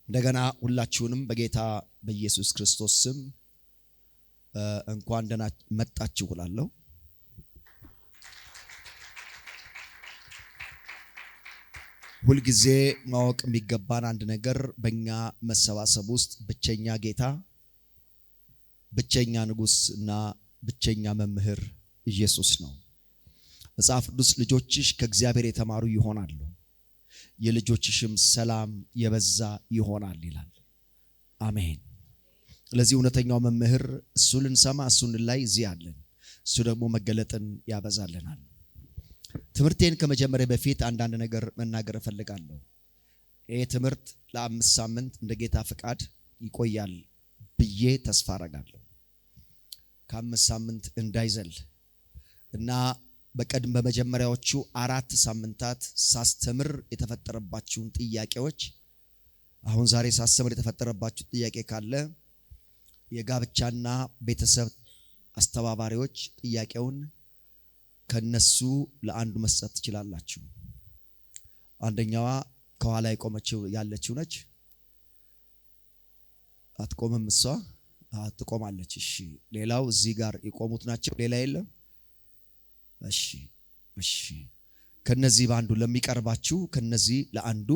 እንደገና ሁላችሁንም በጌታ በኢየሱስ ክርስቶስ ስም እንኳን ደህና መጣችሁ እላለሁ። ሁልጊዜ ማወቅ የሚገባን አንድ ነገር በእኛ መሰባሰብ ውስጥ ብቸኛ ጌታ፣ ብቸኛ ንጉሥ እና ብቸኛ መምህር ኢየሱስ ነው። መጽሐፍ ቅዱስ ልጆችሽ ከእግዚአብሔር የተማሩ ይሆናሉ፣ የልጆችሽም ሰላም የበዛ ይሆናል ይላል። አሜን። ስለዚህ እውነተኛው መምህር እሱ ልንሰማ እሱን ላይ እዚህ አለን። እሱ ደግሞ መገለጥን ያበዛልናል። ትምህርቴን ከመጀመሪያ በፊት አንዳንድ ነገር መናገር እፈልጋለሁ። ይህ ትምህርት ለ5 ሳምንት እንደ ጌታ ፍቃድ ይቆያል ብዬ ተስፋ አረጋለሁ። ከ5 ሳምንት እንዳይዘል እና በመጀመሪያዎቹ 4 ሳምንታት ሳስተምር የተፈጠረባችሁን ጥያቄዎች አሁን ዛሬ ሳስተምር የተፈጠረባችሁ ጥያቄ ካለ የጋብቻና ቤተሰብ አስተባባሪዎች ጥያቄውን ከነሱ ለአንዱ መስጠት ትችላላችሁ። አንደኛዋ ከኋላ የቆመችው ያለችው ነች። አትቆምም? እሷ ትቆማለች። እሺ፣ ሌላው እዚህ ጋር የቆሙት ናቸው። ሌላ የለም? እሺ። ከነዚህ በአንዱ ለሚቀርባችሁ ከነዚህ ለአንዱ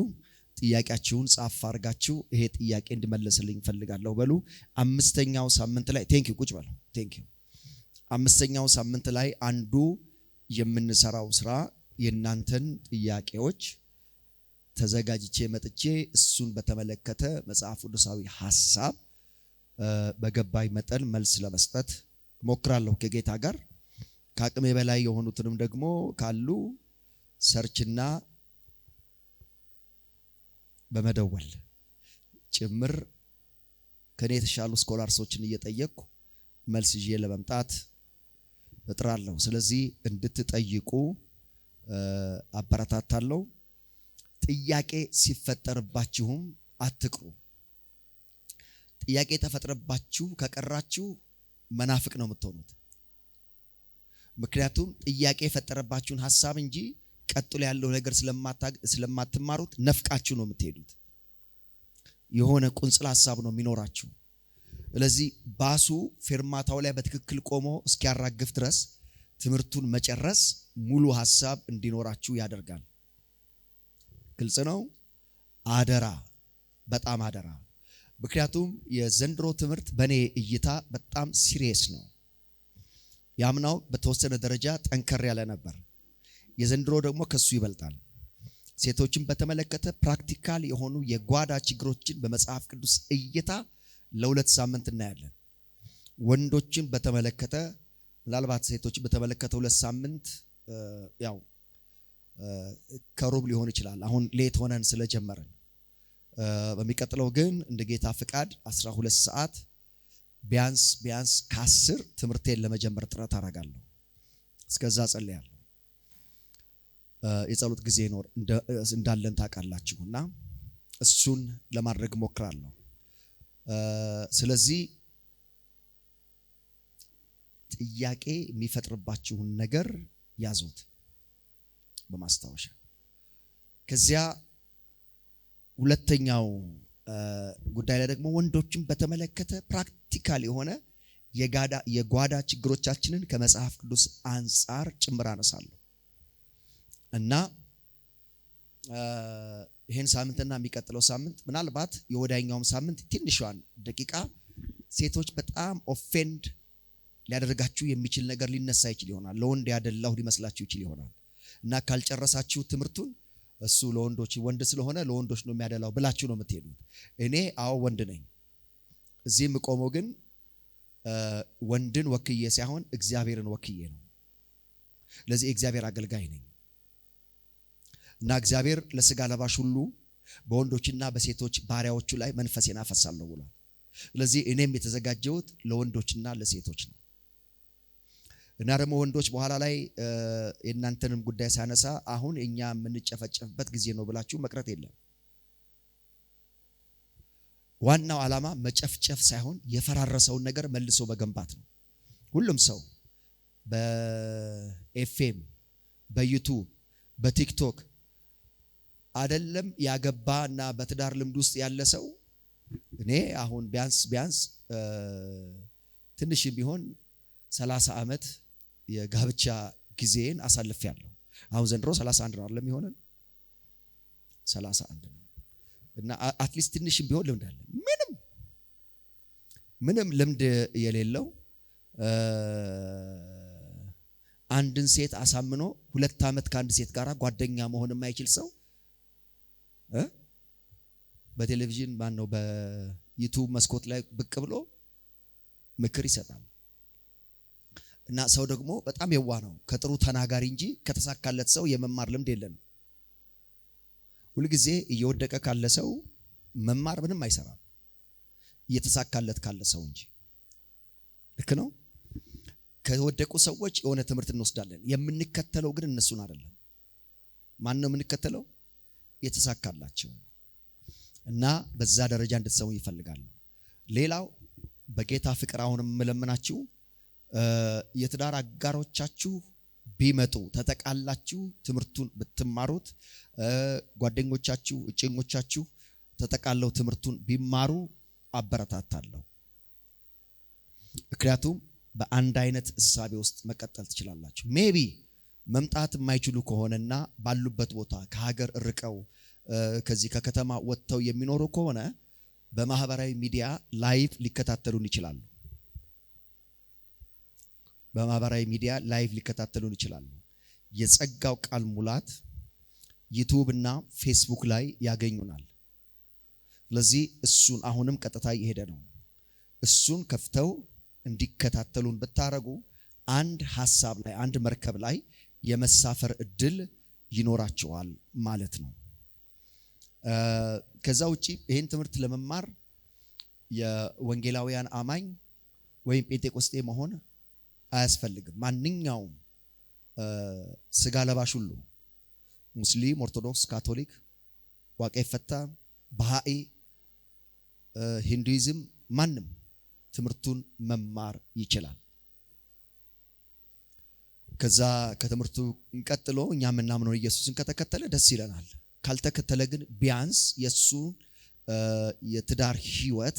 ጥያቄያችሁን ጻፍ አድርጋችሁ ይሄ ጥያቄ እንድመለስልኝ ፈልጋለሁ በሉ። 5ኛው ሳምንት ላይ ቴንክ ዩ ቁጭ በሉ። ቴንክ ዩ 5ኛው ሳምንት ላይ አንዱ የምንሰራው ስራ የእናንተን ጥያቄዎች ተዘጋጅቼ መጥቼ እሱን በተመለከተ መጽሐፍ ቅዱሳዊ ሐሳብ በገባይ መጠን መልስ ለመስጠት ሞክራለሁ ከጌታ ጋር። ከአቅሜ በላይ የሆኑትንም ደግሞ ካሉ ሰርችና በመደወል ጭምር ከኔ የተሻሉ ስኮላርሶችን እየጠየቅኩ መልስ ይዤ ለመምጣት እጥራለሁ። ስለዚህ እንድትጠይቁ አበረታታለሁ። ጥያቄ ሲፈጠርባችሁም አትቅሩ። ጥያቄ ተፈጥረባችሁ ከቀራችሁ መናፍቅ ነው የምትሆኑት። ምክንያቱም ጥያቄ የፈጠረባችሁን ሐሳብ እንጂ ቀጥሎ ያለው ነገር ስለማትማሩት ነፍቃችሁ ነው የምትሄዱት። የሆነ ቁንጽል ሐሳብ ነው የሚኖራችሁ። ስለዚህ ባሱ ፌርማታው ላይ በትክክል ቆሞ እስኪያራግፍ ድረስ ትምህርቱን መጨረስ ሙሉ ሐሳብ እንዲኖራችሁ ያደርጋል። ግልጽ ነው? አደራ፣ በጣም አደራ። ምክንያቱም የዘንድሮ ትምህርት በኔ እይታ በጣም ሲሪየስ ነው። ያምናው በተወሰነ ደረጃ ጠንከር ያለ ነበር። የዘንድሮ ደግሞ ከሱ ይበልጣል። ሴቶችን በተመለከተ ፕራክቲካል የሆኑ የጓዳ ችግሮችን በመጽሐፍ ቅዱስ እይታ ለ2 ሳምንት እናያለን። ወንዶችን በተመለከተ ምናልባት ሴቶችን በተመለከተ 2 ሳምንት ያው ከሩብ ሊሆን ይችላል። አሁን ሌት ሆነን ስለጀመረን በሚቀጥለው ግን እንደ ጌታ ፍቃድ 12 ሰዓት ቢያንስ ከ10 ትምህርቴን ለመጀመር ጥረት አደርጋለሁ። እስከዛ ጸልያለሁ። የጸሎት ጊዜ እንዳለን ታውቃላችሁና እሱን ለማድረግ ሞክራለሁ። ስለዚህ ጥያቄ የሚፈጥርባችሁን ነገር ያዙት በማስታወሻ። ከዚያ ሁለተኛው ጉዳይ ላይ ደግሞ ወንዶችን በተመለከተ ፕራክቲካል የሆነ የጓዳ ችግሮቻችንን ከመጽሐፍ ቅዱስ አንጻር ጭምር አነሳለሁ እና ይሄን ሳምንትና የሚቀጥለው ሳምንት ምናልባት የወዳኛውም ሳምንት ትንሿን ደቂቃ ሴቶች በጣም ኦፌንድ ሊያደርጋችሁ የሚችል ነገር ሊነሳ ይችል ይሆናል። ለወንድ ያደላሁ ሊመስላችሁ ይችል ይሆናል እና ካልጨረሳችሁ ትምህርቱን እሱ ለወንዶች ወንድ ስለሆነ ለወንዶች ነው የሚያደላው ብላችሁ ነው የምትሄዱት። እኔ ወንድ ነኝ። እዚህ የምቆመው ግን ወንድን ወክዬ ሳይሆን እግዚአብሔርን ወክዬ ነው። ለዚህ እግዚአብሔር አገልጋይ ነኝ እና እግዚአብሔር ለሥጋ ለባሽ ሁሉ በወንዶችና በሴቶች ባሪያዎቹ ላይ መንፈሴን አፈሳለሁ ብሏል። ስለዚህ እኔም የተዘጋጀሁት ለወንዶችና ለሴቶች ነው እና ደግሞ ወንዶች በኋላ ላይ የእናንተንም ጉዳይ ሳነሳ አሁን እኛ የምንጨፈጨፍበት ጊዜ ነው ብላችሁ መቅረት የለም። ዋናው ዓላማ መጨፍጨፍ ሳይሆን የፈራረሰውን ነገር መልሶ መገንባት ነው። ሁሉም ሰው በኤፍኤም፣ በዩቱብ፣ በቲክቶክ አይደለም ያገባና በትዳር ልምድ ውስጥ ያለ ሰው እኔ አሁን ቢያንስ ትንሽ ቢሆን 30 ዓመት የጋብቻ ጊዜን አሳልፌያለሁ። አሁን ዘንድሮ 31 ነው አይደለም ይሆነን 31 ነው እና አትሊስት ትንሽ ቢሆን ልምድ አለ። ምንም ልምድ የሌለው አንድን ሴት አሳምኖ 2 ዓመት ከአንድ ሴት ጋር ጓደኛ መሆን የማይችል ሰው በቴሌቪዥን ማን ነው በዩቲዩብ መስኮት ላይ ብቅ ብሎ ምክር ይሰጣል። እና ሰው ደግሞ በጣም የዋህ ነው። ከጥሩ ተናጋሪ እንጂ ከተሳካለት ሰው የመማር ልምድ የለንም። ሁሉ ጊዜ እየወደቀ ካለ ሰው መማር ምንም አይሰራም፣ እየተሳካለት ካለ ሰው እንጂ። ልክ ነው። ከወደቁ ሰዎች የሆነ ትምህርት እንወስዳለን። የምንከተለው ግን እነሱን አይደለም። ማን ነው የምንከተለው? የተሳካላቸው እና በዛ ደረጃ እንድትሰሙ ይፈልጋሉ። ሌላው በጌታ ፍቅር አሁንም መለመናችሁ የትዳር አጋሮቻችሁ ቢመጡ ተጠቃላችሁ ትምህርቱን ብትማሩት፣ ጓደኞቻችሁ እጭኞቻችሁ ተጠቃለው ትምህርቱን ቢማሩ አበረታታለሁ። ምክንያቱም በአንድ አይነት እሳቤ ውስጥ መቀጠል ትችላላችሁ። ሜቢ መምጣት የማይችሉ ከሆነና ባሉበት ቦታ ከሀገር ርቀው ከዚህ ከከተማ ወጥተው የሚኖሩ ከሆነ በማህበራዊ ሚዲያ ላይቭ ሊከታተሉን ይችላሉ። በማህበራዊ ሚዲያ ላይቭ ሊከታተሉን ይችላሉ። የጸጋው ቃል ሙላት ዩቲዩብ እና ፌስቡክ ላይ ያገኙናል። ስለዚህ እሱን አሁንም ቀጥታ እየሄደ ነው። እሱን ከፍተው እንዲከታተሉን ብታረጉ አንድ ሐሳብ ላይ አንድ መርከብ ላይ የመሳፈር እድል ይኖራቸዋል ማለት ነው። ከዛ ውጪ ይሄን ትምህርት ለመማር የወንጌላውያን አማኝ ወይም ጴንጤቆስጤ መሆን አያስፈልግም። ማንኛውም ስጋ ለባሽ ሁሉ ሙስሊም፣ ኦርቶዶክስ፣ ካቶሊክ፣ ዋቄ ፈታ፣ ባሃኢ፣ ሂንዱይዝም ማንም ትምህርቱን መማር ይችላል። ከዛ ከትምህርቱ ቀጥሎ እኛ ምናምነው ኢየሱስን ከተከተለ ደስ ይለናል። ካልተከተለ ግን ቢያንስ የሱ የትዳር ህይወት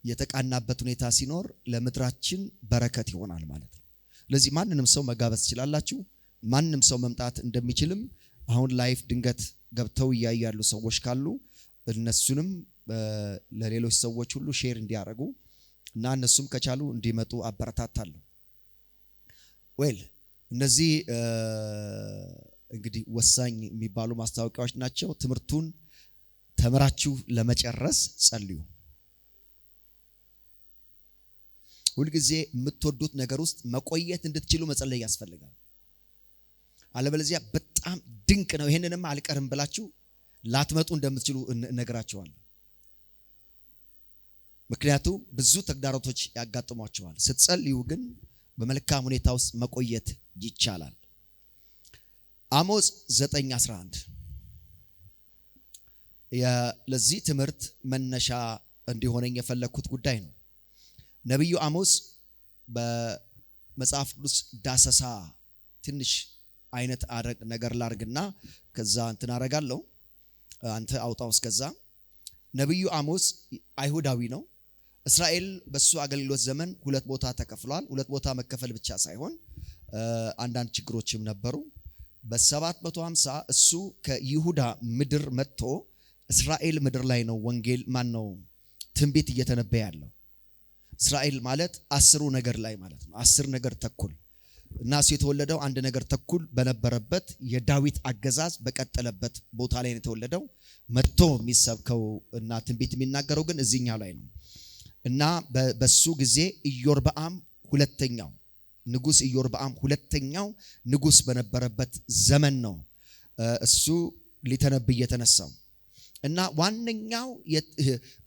የተቃናበት ሁኔታ ሲኖር ለምድራችን በረከት ይሆናል ማለት ነው። ስለዚህ ማንንም ሰው መጋበዝ ትችላላችሁ። ማንንም ሰው መምጣት እንደሚችልም አሁን ላይፍ ድንገት ገብተው ያያሉ ሰዎች ካሉ እነሱንም ለሌሎች ሰዎች ሁሉ ሼር እንዲያደርጉ እና እነሱም ከቻሉ እንዲመጡ አበረታታለሁ። እነዚህ እንግዲህ ወሳኝ የሚባሉ ማስታወቂያዎች ናቸው። ትምህርቱን ተምራችሁ ለመጨረስ ጸልዩ። ሁልጊዜ የምትወዱት ነገር ውስጥ መቆየት እንድትችሉ መጸለይ ያስፈልጋል። አለበለዚያ በጣም ድንቅ ነው ይሄንንም አልቀርም ብላችሁ ላትመጡ እንደምትችሉ እነግራችኋለሁ። ምክንያቱም ብዙ ተግዳሮቶች ያጋጥሟችኋል። ስትጸልዩ ግን በመልካም ሁኔታ ውስጥ መቆየት ይቻላል። አሞጽ 9:11 ለዚህ ትምህርት መነሻ እንዲሆነኝ የፈለኩት ጉዳይ ነው። ነብዩ አሞጽ በመጽሐፍ ቅዱስ ዳሰሳ ትንሽ አይነት ነገር ላርግና ከዛ እንትን አረጋለሁ። አንተ አውጣው እስከዛ። ነብዩ አሞጽ አይሁዳዊ ነው። እስራኤል በሱ አገልግሎት ዘመን 2 ቦታ ተከፍሏል። 2 ቦታ መከፈል ብቻ ሳይሆን አንዳንድ ችግሮችም ነበሩ። በ750 እሱ ከይሁዳ ምድር መጥቶ እስራኤል ምድር ላይ ነው ወንጌል ነው ትንቢት እየተነበየ ያለው። እስራኤል ማለት 10 ነገር ላይ ማለት ነው። 10 ነገር ተኩል እና እሱ የተወለደው 1 ነገር ተኩል በነበረበት የዳዊት አገዛዝ በቀጠለበት ቦታ ላይ ነው የተወለደው። መጥቶ የሚሰብከው እና ትንቢት የሚናገረው ግን እዚህኛው ላይ ነው። እና በሱ ጊዜ ኢዮርብዓም ሁለተኛው ንጉስ ኢዮርብዓም ሁለተኛው ንጉስ በነበረበት ዘመን ነው እሱ ሊተነብይ የተነሳው። እና ዋነኛው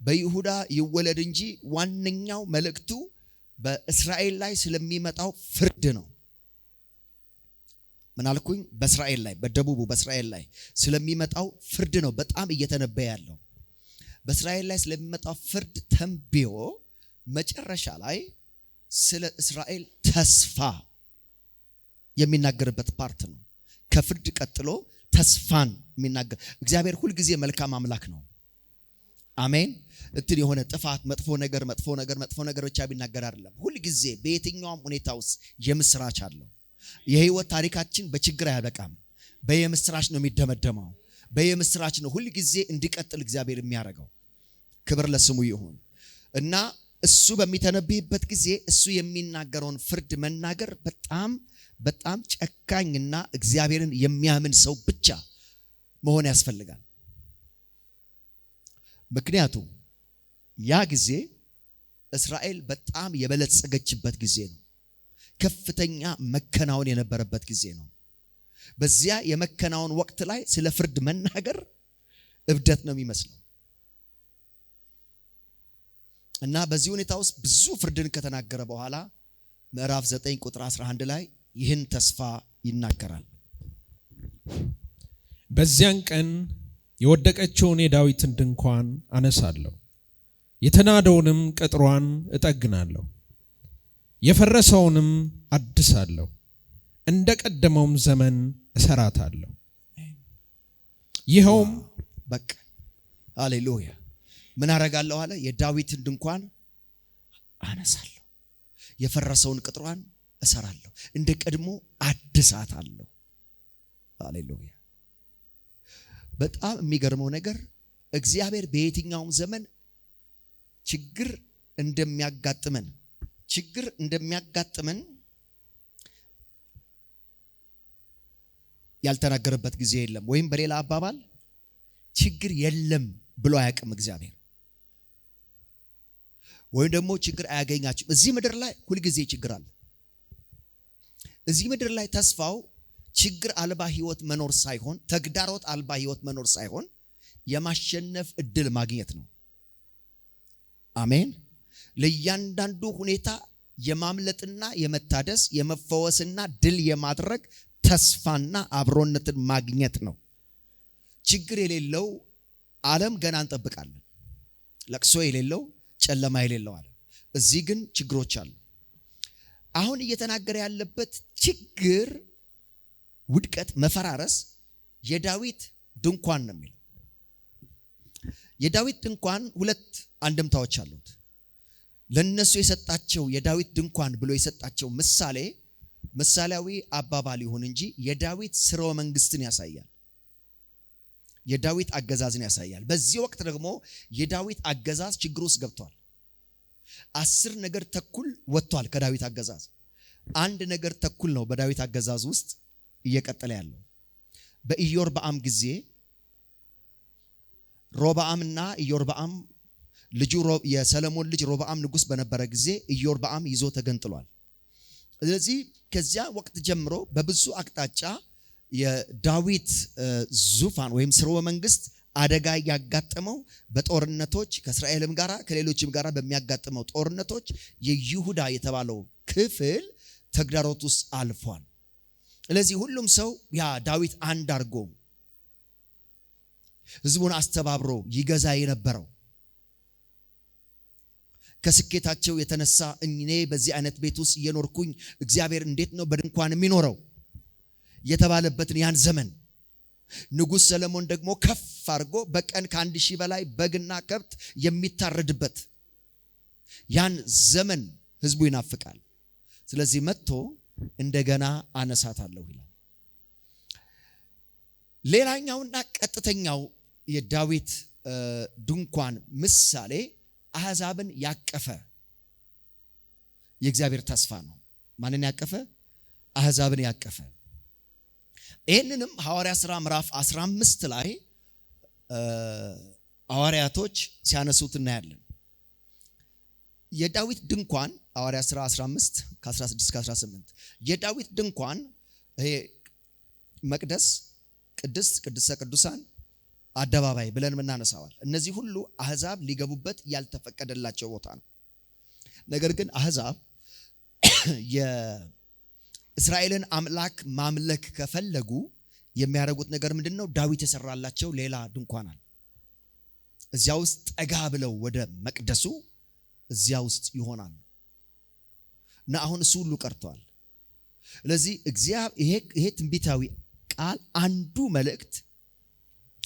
በይሁዳ ይወለድ እንጂ ዋነኛው መልእክቱ በእስራኤል ላይ ስለሚመጣው ፍርድ ነው። ምን አልኩኝ? በእስራኤል ላይ በደቡቡ በእስራኤል ላይ ስለሚመጣው ፍርድ ነው በጣም እየተነበየ ያለው። በእስራኤል ላይ ስለሚመጣው ፍርድ ተንብዮ መጨረሻ ላይ ስለ እስራኤል ተስፋ የሚናገርበት ፓርት ነው። ከፍርድ ቀጥሎ ተስፋን የሚናገር እግዚአብሔር ሁል ጊዜ መልካም አምላክ ነው። አሜን። እንትን የሆነ ጥፋት መጥፎ ነገር ብቻ ቢናገር አይደለም። ሁል ጊዜ በየትኛውም ሁኔታ ውስጥ የምስራች አለው። የህይወት ታሪካችን በችግር አያበቃም። በየምስራች ነው የሚደመደመው። በየምስራች ነው ሁል ጊዜ እንዲቀጥል እግዚአብሔር የሚያደርገው። ክብር ለስሙ ይሁን እና እሱ በሚተነብይበት ጊዜ እሱ የሚናገረውን ፍርድ መናገር በጣም በጣም ጨካኝና እግዚአብሔርን የሚያምን ሰው ብቻ መሆን ያስፈልጋል። ምክንያቱም ያ ጊዜ እስራኤል በጣም የበለጸገችበት ጊዜ ነው። ከፍተኛ መከናወን የነበረበት ጊዜ ነው። በዚያ የመከናወን ወቅት ላይ ስለ ፍርድ መናገር እብደት ነው የሚመስለው እና በዚህ ሁኔታ ውስጥ ብዙ ፍርድን ከተናገረ በኋላ ምዕራፍ 9 ቁጥር 11 ላይ ይህን ተስፋ ይናገራል። በዚያን ቀን የወደቀችውን የዳዊትን ድንኳን አነሳለሁ፣ የተናደውንም ቅጥሯን እጠግናለሁ፣ የፈረሰውንም አድሳለሁ፣ እንደ ቀደመውም ዘመን እሰራታለሁ። ይኸውም በቃ ሃሌሉያ ምን አደርጋለሁ አለ? የዳዊትን ድንኳን አነሳለሁ፣ የፈረሰውን ቅጥሯን እሰራለሁ፣ እንደ ቀድሞ አድሳታለሁ። ሃሌሉያ። በጣም የሚገርመው ነገር እግዚአብሔር በየትኛውም ዘመን ችግር እንደሚያጋጥመን ያልተናገረበት ጊዜ የለም። ወይም በሌላ አባባል ችግር የለም ብሎ አያውቅም እግዚአብሔር። ወይም ደግሞ ችግር አያገኛችሁም። እዚህ ምድር ላይ ሁልጊዜ ችግር አለ። እዚህ ምድር ላይ ተስፋው ችግር አልባ ህይወት መኖር ሳይሆን፣ ተግዳሮት አልባ ህይወት መኖር ሳይሆን የማሸነፍ እድል ማግኘት ነው። አሜን። ለእያንዳንዱ ሁኔታ የማምለጥና የመታደስ የመፈወስና ድል የማድረግ ተስፋና አብሮነትን ማግኘት ነው። ችግር የሌለው ዓለም ገና እንጠብቃለን። ለቅሶ የሌለው ጨለማ የሌለው ዓለም። እዚህ ግን ችግሮች አሉ። አሁን እየተናገረ ያለበት ችግር፣ ውድቀት፣ መፈራረስ የዳዊት ድንኳን ነው የሚለው። የዳዊት ድንኳን ሁለት አንድምታዎች አሉት። ለነሱ የሰጣቸው የዳዊት ድንኳን ብሎ የሰጣቸው ምሳሌያዊ አባባል ይሁን እንጂ የዳዊት ስርወ መንግስትን ያሳያል። የዳዊት አገዛዝን ያሳያል። በዚህ ወቅት ደግሞ የዳዊት አገዛዝ ችግር ውስጥ ገብቷል። 10 ነገር ተኩል ወጥቷል ከዳዊት አገዛዝ። 1 ነገር ተኩል ነው በዳዊት አገዛዝ ውስጥ እየቀጠለ ያለው። በኢዮርብዓም ጊዜ ሮብዓምና ኢዮርብዓም ልጁ የሰለሞን ልጅ ሮብዓም ንጉስ በነበረ ጊዜ ኢዮርብዓም ይዞ ተገንጥሏል። ስለዚህ ከዚያ ወቅት ጀምሮ በብዙ አቅጣጫ የዳዊት ዙፋን ወይም ስርወ መንግስት አደጋ ያጋጠመው በጦርነቶች ከእስራኤልም ጋራ ከሌሎችም ጋራ በሚያጋጥመው ጦርነቶች የይሁዳ የተባለው ክፍል ተግዳሮት ውስጥ አልፏል። ስለዚህ ሁሉም ሰው ያ ዳዊት አንድ አድርጎ ህዝቡን አስተባብሮ ይገዛ የነበረው ከስኬታቸው የተነሳ እኔ በዚህ አይነት ቤት ውስጥ እየኖርኩኝ እግዚአብሔር እንዴት ነው በድንኳን የሚኖረው የተባለበትን ያን ዘመን ንጉስ ሰለሞን ደግሞ ከፍ አድርጎ በቀን ከ1000 በላይ በግና ከብት የሚታረድበት ያን ዘመን ህዝቡ ይናፍቃል። ስለዚህ መጥቶ እንደገና አነሳታለሁ ይላል። ሌላኛውና ቀጥተኛው የዳዊት ድንኳን ምሳሌ አሕዛብን ያቀፈ የእግዚአብሔር ተስፋ ነው። ማንን ያቀፈ? አሕዛብን ያቀፈ። ይህንንም ሐዋርያ ሥራ ምዕራፍ 15 ላይ ሐዋርያቶች ሲያነሱት እናያለን። የዳዊት ድንኳን ሐዋርያ ሥራ 15 ከ16 ከ18 የዳዊት ድንኳን ይሄ መቅደስ፣ ቅድስተ ቅዱሳን፣ አደባባይ ብለን ምናነሳዋል። እነዚህ ሁሉ አሕዛብ ሊገቡበት ያልተፈቀደላቸው ቦታ ነው። ነገር ግን አሕዛብ የእስራኤልን አምላክ ማምለክ ከፈለጉ የሚያደርጉት ነገር ምንድነው? ዳዊት የሰራላቸው ሌላ ድንኳን አለ። እዚያ ውስጥ ጠጋ ብለው ወደ መቅደሱ እዚያ ውስጥ ይሆናሉ እና አሁን እሱ ሁሉ ቀርቷል። ስለዚህ እግዚአብሔር ይሄ ትንቢታዊ ቃል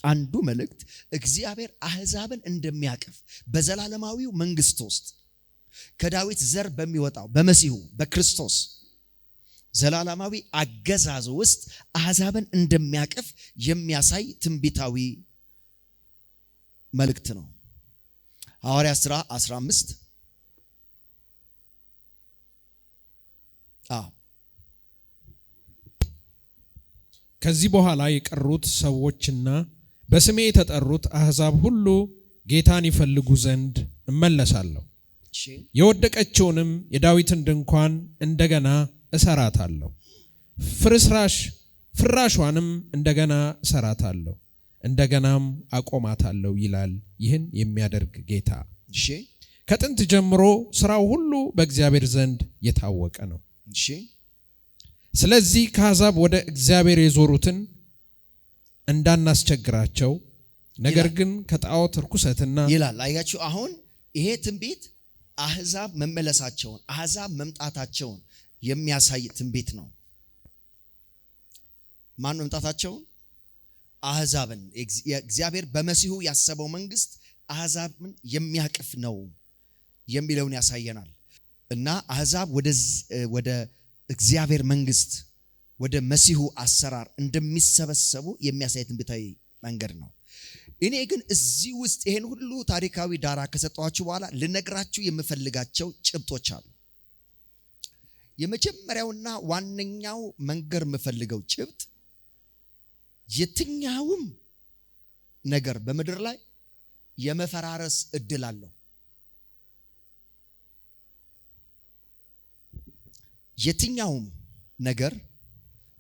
አንዱ መልእክት እግዚአብሔር አሕዛብን እንደሚያቅፍ በዘላለማዊው መንግስት ውስጥ ከዳዊት ዘር በሚወጣው በመሲሁ በክርስቶስ ዘላለማዊ አገዛዝ ውስጥ አሕዛብን እንደሚያቅፍ የሚያሳይ ትንቢታዊ መልእክት ነው። ሐዋርያት ሥራ 15 ከዚህ በኋላ የቀሩት ሰዎችና በስሜ የተጠሩት አሕዛብ ሁሉ ጌታን ይፈልጉ ዘንድ እመለሳለሁ፣ የወደቀችውንም የዳዊትን ድንኳን እንደገና እሰራታለሁ፣ ፍራሿንም እንደገና እሰራታለሁ፣ እንደገናም አቆማታለሁ ይላል ይህን የሚያደርግ ጌታ። ከጥንት ጀምሮ ስራው ሁሉ በእግዚአብሔር ዘንድ የታወቀ ነው። ስለዚህ ከአሕዛብ ወደ እግዚአብሔር የዞሩትን እንዳናስቸግራቸው፣ ነገር ግን ከጣዖት ርኩሰትና ይላል። አያችሁ፣ አሁን ይሄ ትንቢት አሕዛብ መመለሳቸውን አሕዛብ መምጣታቸውን የሚያሳይ ትንቢት ነው። ማን መምጣታቸውን? አሕዛብን። እግዚአብሔር በመሲሁ ያሰበው መንግስት አሕዛብን የሚያቅፍ ነው የሚለውን ያሳየናል። እና አሕዛብ ወደ እግዚአብሔር መንግስት ወደ መሲሁ አሰራር እንደሚሰበሰቡ የሚያሳይ ትንቢታዊ መንገድ ነው። እኔ ግን እዚህ ውስጥ ይሄን ሁሉ ታሪካዊ ዳራ ከሰጠኋችሁ በኋላ ልነግራችሁ የምፈልጋቸው ጭብጦች አሉ። የመጀመሪያውና ዋነኛው መንገር የምፈልገው ጭብጥ የትኛውም ነገር በምድር ላይ የመፈራረስ እድል አለው። የትኛውም ነገር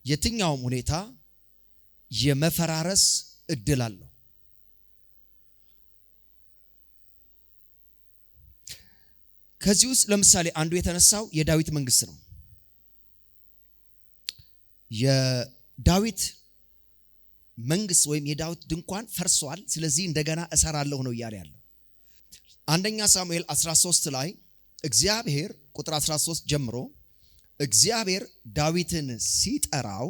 የትኛውም ሁኔታ የመፈራረስ እድል አለው። ከዚህ ውስጥ ለምሳሌ አንዱ የተነሳው የዳዊት መንግስት ነው። የዳዊት መንግስት ወይም የዳዊት ድንኳን ፈርሷል፣ ስለዚህ እንደገና እሰራለሁ ነው እያለ ያለው። አንደኛ ሳሙኤል 13 ላይ እግዚአብሔር ቁጥር 13 ጀምሮ እግዚአብሔር ዳዊትን ሲጠራው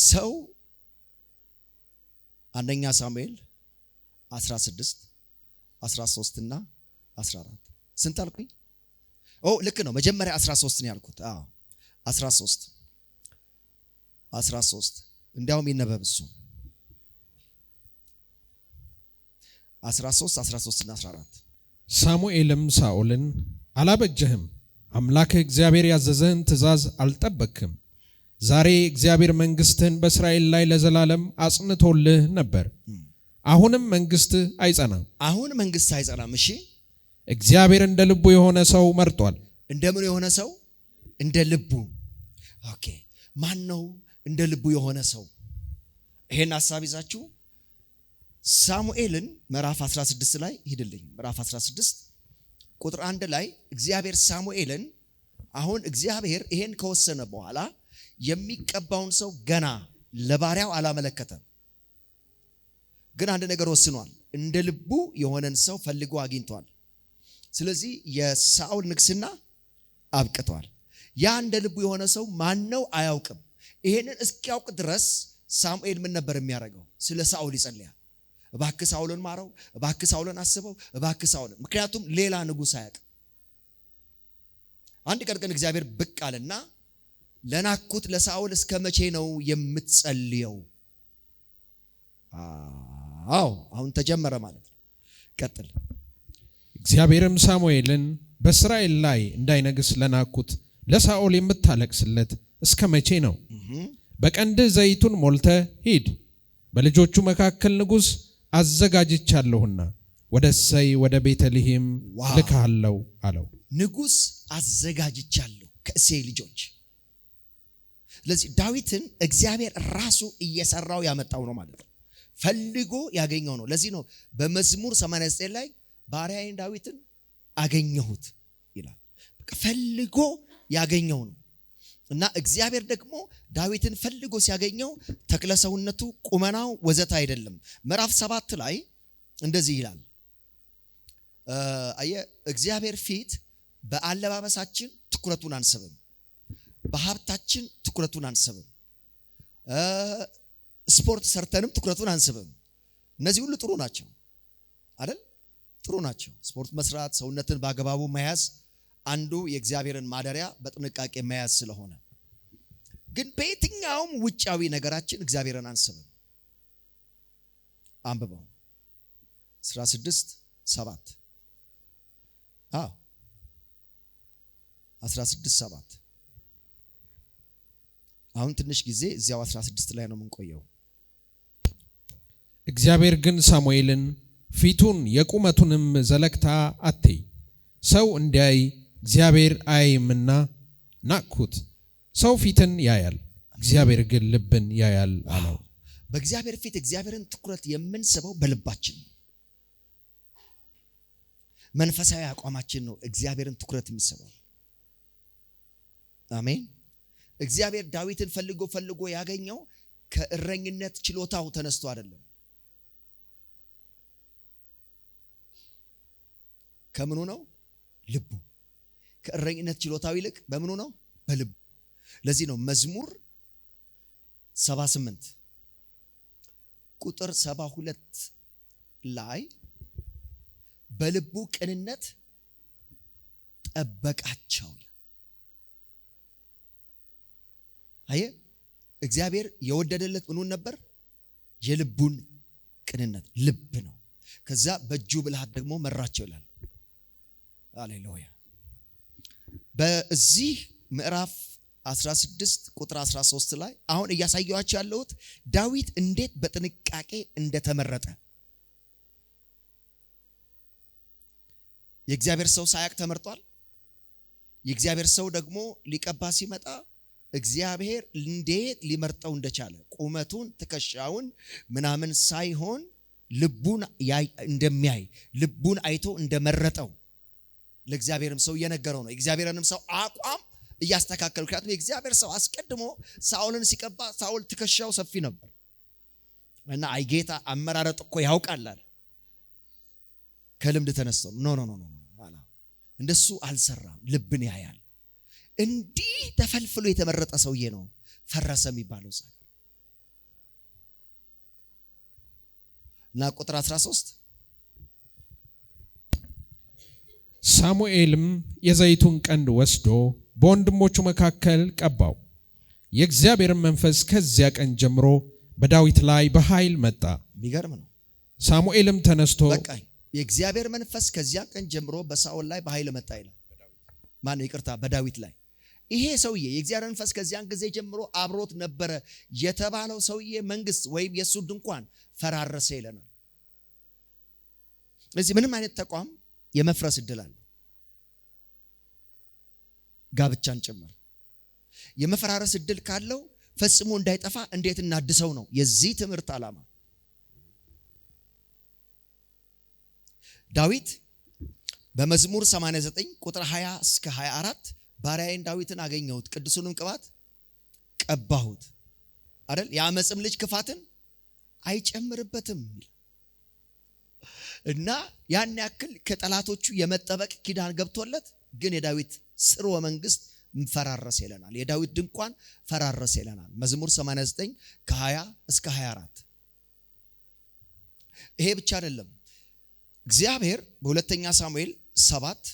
ሰው አንደኛ ሳሙኤል 16 13 እና 14 ስንት አልኩኝ? ልክ ነው። መጀመሪያ 13 ነው ያልኩት። 13 እንዲያውም ይነበብ እሱ 13 እና 14 ሳሙኤልም ሳኦልን አላበጀህም፣ አምላክህ እግዚአብሔር ያዘዘህን ትእዛዝ አልጠበቅህም። ዛሬ እግዚአብሔር መንግስትህን በእስራኤል ላይ ለዘላለም አጽንቶልህ ነበር። አሁንም መንግስትህ አይጸናም። እሺ፣ እግዚአብሔር እንደ ልቡ የሆነ ሰው መርጧል። እንደምን የሆነ ሰው? እንደ ልቡ። ኦኬ፣ ማን ነው እንደ ልቡ የሆነ ሰው? ይሄን ሐሳብ ይዛችሁ ሳሙኤልን ምዕራፍ 16 ላይ ሂድልኝ። ምዕራፍ 16 ቁጥር 1 ላይ እግዚአብሔር ሳሙኤልን አሁን እግዚአብሔር ይሄን ከወሰነ በኋላ የሚቀባውን ሰው ገና ለባሪያው አላመለከተም፣ ግን አንድ ነገር ወስኗል። እንደ ልቡ የሆነን ሰው ፈልጎ አግኝቷል። ስለዚህ የሳኦል ንግስና አብቅቷል። ያ እንደ ልቡ የሆነ ሰው ማን ነው አያውቅም። ይሄንን እስኪያውቅ ድረስ ሳሙኤል ምን ነበር የሚያደርገው? ስለ ሳኦል ይጸልያል። እባክህ ሳኦልን ማረው፣ እባክህ ሳኦልን አስበው፣ እባክህ ሳኦልን። ምክንያቱም ሌላ ንጉሥ አያውቅም። አንድ ቀን ግን እግዚአብሔር ብቅ አለና ለናኩት ለሳኦል እስከ መቼ ነው የምትጸልየው? አሁን ተጀመረ ማለት ነው። ቀጥል። እግዚአብሔርም ሳሙኤልን በእስራኤል ላይ እንዳይነግስ ለናኩት ለሳኦል የምታለቅስለት እስከ መቼ ነው? በቀንድህ ዘይቱን ሞልተህ ሂድ፣ በልጆቹ መካከል ንጉሥ አዘጋጅቻለሁና ወደ እሰይ ወደ ቤተልሔም ልካለሁ አለው። ንጉሥ አዘጋጅቻለሁ ከእሴይ ልጆች። ስለዚህ ዳዊትን እግዚአብሔር ራሱ እየሰራው ያመጣው ነው ማለት ነው። ፈልጎ ያገኘው ነው። ለዚህ ነው በመዝሙር 89 ላይ ባሪያዬን ዳዊትን አገኘሁት ይላል። ፈልጎ ያገኘው ነው። እና እግዚአብሔር ደግሞ ዳዊትን ፈልጎ ሲያገኘው ተክለሰውነቱ፣ ቁመናው ወዘተ አይደለም። ምዕራፍ 7 ላይ እንደዚህ ይላል። እግዚአብሔር ፊት በአለባበሳችን ትኩረቱን አንስብም፣ በሀብታችን ትኩረቱን አንስብም። ስፖርት ሰርተንም ትኩረቱን አንስብም። እነዚህ ሁሉ ጥሩ ናቸው አይደል? ጥሩ ናቸው። ስፖርት መስራት፣ ሰውነትን በአግባቡ መያዝ አንዱ የእግዚአብሔርን ማደሪያ በጥንቃቄ መያዝ ስለሆነ፣ ግን በየትኛውም ውጫዊ ነገራችን እግዚአብሔርን አንስብም። አንብበው 16:7 16:7 አሁን ትንሽ ጊዜ እዚያው 16 ላይ ነው የምንቆየው። እግዚአብሔር ግን ሳሙኤልን ፊቱን የቁመቱንም ዘለግታ አትይ፣ ሰው እንዲያይ እግዚአብሔር አያይምና ናቅሁት። ሰው ፊትን ያያል፣ እግዚአብሔር ግን ልብን ያያል አለው። በእግዚአብሔር ፊት እግዚአብሔርን ትኩረት የምንስበው በልባችን ነው። መንፈሳዊ አቋማችን ነው እግዚአብሔርን ትኩረት የሚስበው። አሜን። እግዚአብሔር ዳዊትን ፈልጎ ያገኘው ከእረኝነት ችሎታው ተነስቶ አይደለም። ከምኑ ነው? ልቡ። ከእረኝነት ችሎታው ይልቅ በምኑ ነው? በልቡ። ለዚህ ነው መዝሙር 78 ቁጥር 72 ላይ በልቡ ቅንነት ጠበቃቸው። አየ እግዚአብሔር የወደደለት ምኑን ነበር? የልቡን ቅንነት። ልብ ነው። ከዛ በእጁ ብልሃት ደግሞ መራቸው ይላል። ሃሌሉያ። በዚህ ምዕራፍ 16 ቁጥር 13 ላይ አሁን እያሳየኋችሁ ያለሁት ዳዊት እንዴት በጥንቃቄ እንደተመረጠ። የእግዚአብሔር ሰው ሳያቅ ተመርጧል። የእግዚአብሔር ሰው ደግሞ ሊቀባ ሲመጣ እግዚአብሔር እንዴት ሊመርጠው እንደቻለ ቁመቱን፣ ትከሻውን ምናምን ሳይሆን ልቡን እንደሚያይ ልቡን አይቶ እንደመረጠው ለእግዚአብሔርም ሰው እየነገረው ነው። የእግዚአብሔርንም ሰው አቋም እያስተካከለ። ምክንያቱም የእግዚአብሔር ሰው አስቀድሞ ሳኦልን ሲቀባ ሳኦል ትከሻው ሰፊ ነበር እና አይ ጌታ አመራረጥ እኮ ያውቃል አለ። ከልምድ ተነስቶ ኖ እንደሱ አልሰራም። ልብን ያያል። እንዲህ ተፈልፍሎ የተመረጠ ሰውዬ ነው ፈረሰ የሚባለው ሰው እና ቁጥር 13 ሳሙኤልም የዘይቱን ቀንድ ወስዶ በወንድሞቹ መካከል ቀባው። የእግዚአብሔርን መንፈስ ከዚያ ቀን ጀምሮ በዳዊት ላይ በኃይል መጣ። የሚገርም ነው። ሳሙኤልም ተነስቶ በቃ የእግዚአብሔር መንፈስ ከዚያ ቀን ጀምሮ በሳኦል ላይ በኃይል መጣ ይላል። ማን ይቅርታ፣ በዳዊት ላይ። ይሄ ሰውዬ የእግዚአብሔር መንፈስ ከዚያን ጊዜ ጀምሮ አብሮት ነበረ የተባለው ሰውዬ መንግስት ወይም የሱ ድንኳን ፈራረሰ ይለናል። ስለዚህ ምንም አይነት ተቋም የመፍረስ እድል አለ፣ ጋብቻን ጭምር የመፈራረስ እድል ካለው ፈጽሞ እንዳይጠፋ እንዴት እናድሰው ነው የዚህ ትምህርት ዓላማ። ዳዊት በመዝሙር 89 ቁጥር 20 እስከ 24 ባሪያዬን ዳዊትን አገኘሁት፣ ቅዱሱንም ቅባት ቀባሁት አይደል? የአመጽም ልጅ ክፋትን አይጨምርበትም እና ያን ያክል ከጠላቶቹ የመጠበቅ ኪዳን ገብቶለት፣ ግን የዳዊት ስርወ መንግስት ፈራረሰ ይለናል። የዳዊት ድንኳን ፈራረሰ ይለናል። መዝሙር 89 ከ20 እስከ 24። ይሄ ብቻ አይደለም። እግዚአብሔር በሁለተኛ ሳሙኤል 7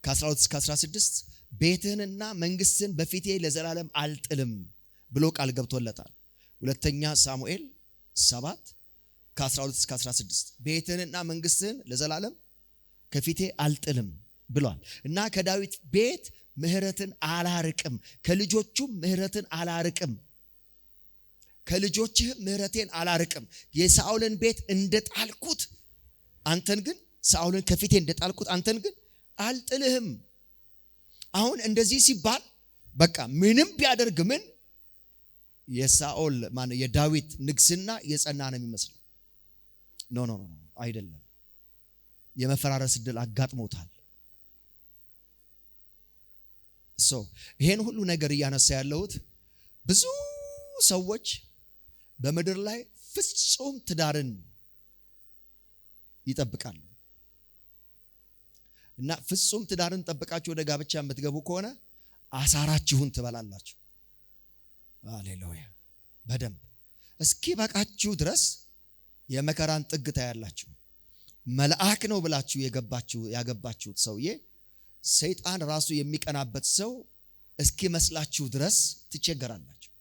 ከ12 እስከ 16 ቤትህንና መንግስትን በፊቴ ለዘላለም አልጥልም ብሎ ቃል ገብቶለታል። ሁለተኛ ሳሙኤል 7 ከ12 እስከ 16 ቤትህንና መንግስትን ለዘላለም ከፊቴ አልጥልም ብሏል እና ከዳዊት ቤት ምህረትን አላርቅም፣ ከልጆቹም ምህረትን አላርቅም፣ ከልጆችህ ምህረቴን አላርቅም። የሳኦልን ቤት እንደጣልኩት አንተን ግን ሳኦልን ከፊቴ እንደጣልኩት አንተን ግን አልጥልህም። አሁን እንደዚህ ሲባል በቃ ምንም ቢያደርግ ምን የሳኦል ማነው የዳዊት ንግስና የጸና ነው የሚመስለው። ኖ አይደለም። የመፈራረስ እድል አጋጥሞታል። ይሄን ሁሉ ነገር እያነሳ ያለሁት ብዙ ሰዎች በምድር ላይ ፍጹም ትዳርን ይጠብቃሉ። እና ፍጹም ትዳርን ጠብቃችሁ ወደ ጋብቻ የምትገቡ ከሆነ አሳራችሁን ትበላላችሁ። ሃሌሉያ። በደንብ እስኪ በቃችሁ ድረስ የመከራን ጥግ ታያላችሁ። መልአክ ነው ብላችሁ ያገባችሁት ሰውዬ ሰይጣን ራሱ የሚቀናበት ሰው እስኪ መስላችሁ ድረስ ትቸገራላችሁ።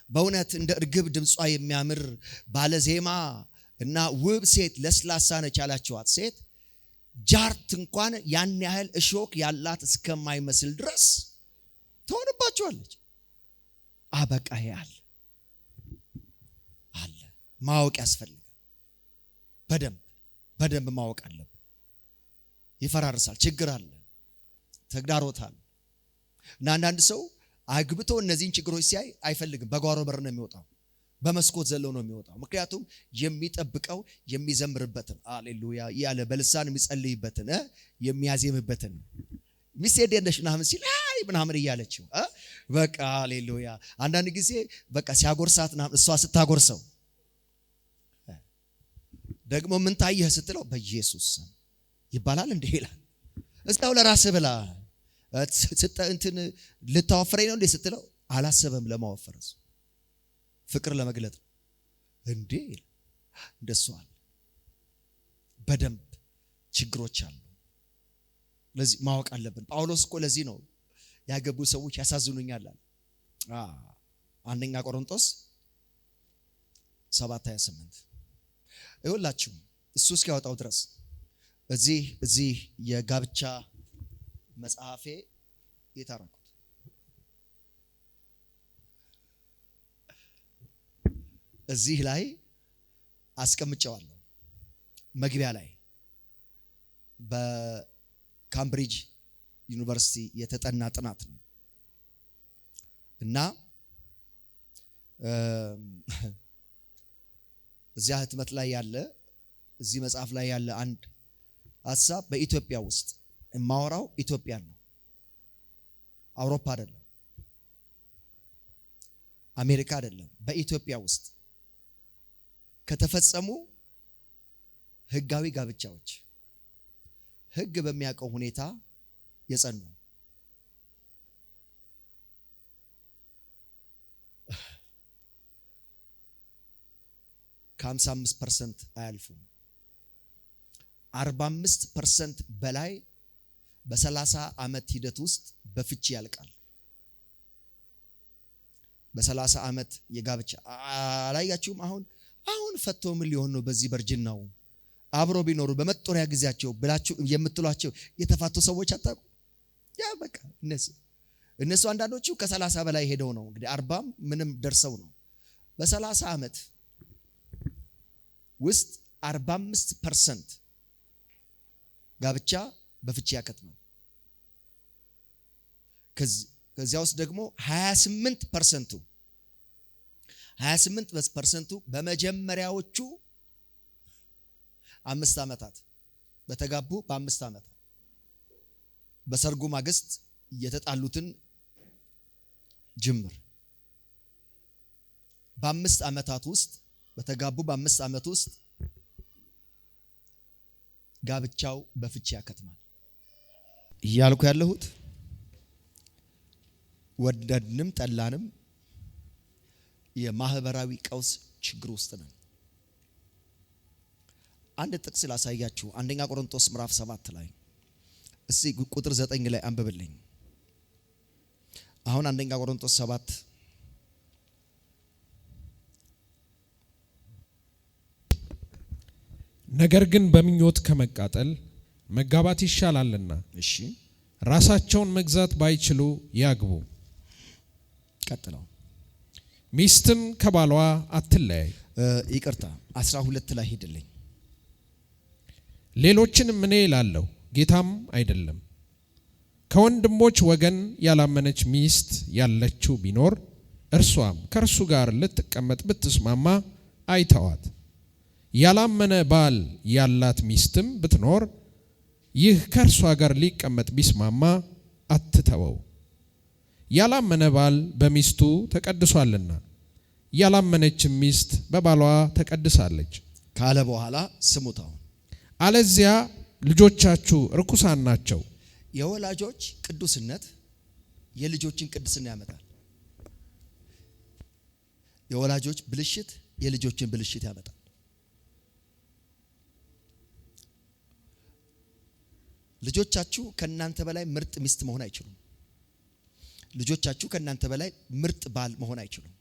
በእውነት እንደ እርግብ ድምጿ የሚያምር ባለዜማ እና ውብ ሴት ለስላሳ ነች ያላችኋት ሴት ጃርት እንኳን ያን ያህል እሾክ ያላት እስከማይመስል ድረስ ትሆንባችኋለች። አበቃ ያለ አለ ማወቅ ያስፈልጋል። በደንብ ማወቅ አለብን። ይፈራርሳል፣ ችግር አለ፣ ተግዳሮት አለ። እና አንዳንድ ሰው አግብቶ እነዚህን ችግሮች ሲያይ አይፈልግም። በጓሮ በር ነው የሚወጣው፣ በመስኮት ዘለው ነው የሚወጣው። ምክንያቱም የሚጠብቀው የሚዘምርበትን ሃሌሉያ ያለ በልሳን የሚጸልይበትን የሚያዜምበትን ሚስቴ ደነሽ ምናምን ሲል አይ ምናምን እያለችው በቃ ሃሌሉያ። አንዳንድ ጊዜ በቃ ሲያጎርሳት እሷ ስታጎርሰው ደግሞ ምን ታየህ ስትለው በኢየሱስ ስም ይባላል እንዴ ይላል። እዛው ለራስህ ብላ እንትን ልታወፍረኝ ነው እንዴ ስትለው አላሰበም ለማወፈር እሱ ፍቅር ለመግለጥ ነው እንዴ እንደሱ አለ። በደንብ ችግሮች አሉ። ለዚህ ማወቅ አለብን። ጳውሎስ እኮ ለዚህ ነው ያገቡ ሰዎች ያሳዝኑኛል አለ። አንደኛ ቆሮንቶስ 7:28 ይኸውላችሁ እሱ እስኪያወጣው ድረስ እዚህ የጋብቻ መጽሐፌ የታረኩት እዚህ ላይ አስቀምጨዋለሁ። መግቢያ ላይ በካምብሪጅ ዩኒቨርሲቲ የተጠና ጥናት ነው እና እዚያ ህትመት ላይ ያለ እዚህ መጽሐፍ ላይ ያለ አንድ ሐሳብ በኢትዮጵያ ውስጥ የማወራው ኢትዮጵያ ነው፣ አውሮፓ አይደለም፣ አሜሪካ አይደለም። በኢትዮጵያ ውስጥ ከተፈጸሙ ህጋዊ ጋብቻዎች ህግ በሚያውቀው ሁኔታ የጸኑ ከ55% አያልፉም። 45% በላይ በ30 ዓመት ሂደት ውስጥ በፍቺ ያልቃል። በ30 ዓመት የጋብቻ አላያችሁም? አሁን ፈቶ ምን ሊሆን ነው? በዚህ በርጅናው አብሮ ቢኖሩ በመጦሪያ ጊዜያቸው ብላችሁ የምትሏቸው የተፋቱ ሰዎች አታውቁ? ያ በቃ እነሱ አንዳንዶቹ ከ30 በላይ ሄደው ነው እንግዲህ 40 ምንም ደርሰው ነው። በ30 ዓመት ውስጥ 45% ጋብቻ በፍቺ ያከትማል። ከዚያ ውስጥ ደግሞ 28% በመጀመሪያዎቹ 5 ዓመታት በተጋቡ በ5 ዓመታት በሰርጉ ማግስት የተጣሉትን ጅምር በ5 ዓመታት ውስጥ በተጋቡ በ5 ዓመት ውስጥ ጋብቻው በፍቺ ያከትማል። እያልኩ ያለሁት ወደድንም ጠላንም የማህበራዊ ቀውስ ችግር ውስጥ ነን። አንድ ጥቅስ ላሳያችሁ። አንደኛ ቆሮንቶስ ምዕራፍ 7 ላይ እስቲ ቁጥር 9 ላይ አንብብልኝ። አሁን አንደኛ ቆሮንቶስ 7 ነገር ግን በምኞት ከመቃጠል መጋባት ይሻላልና እሺ ራሳቸውን መግዛት ባይችሉ ያግቡ። ቀጥለው ሚስትም ከባሏ አትለያይ። ይቅርታ 12 ላይ ሄድልኝ። ሌሎችንም እኔ እላለሁ ጌታም አይደለም፣ ከወንድሞች ወገን ያላመነች ሚስት ያለችው ቢኖር እርሷም ከእርሱ ጋር ልትቀመጥ ብትስማማ አይተዋት። ያላመነ ባል ያላት ሚስትም ብትኖር ይህ ከእርሷ ጋር ሊቀመጥ ቢስማማ አትተወው። ያላመነ ባል በሚስቱ ተቀድሷልና ያላመነችም ሚስት በባሏ ተቀድሳለች ካለ በኋላ ስሙታው። አለዚያ ልጆቻችሁ ርኩሳን ናቸው። የወላጆች ቅዱስነት የልጆችን ቅድስና ያመጣል። የወላጆች ብልሽት የልጆችን ብልሽት ያመጣል። ልጆቻችሁ ከናንተ በላይ ምርጥ ሚስት መሆን አይችሉም። ልጆቻችሁ ከናንተ በላይ ምርጥ ባል መሆን አይችሉም።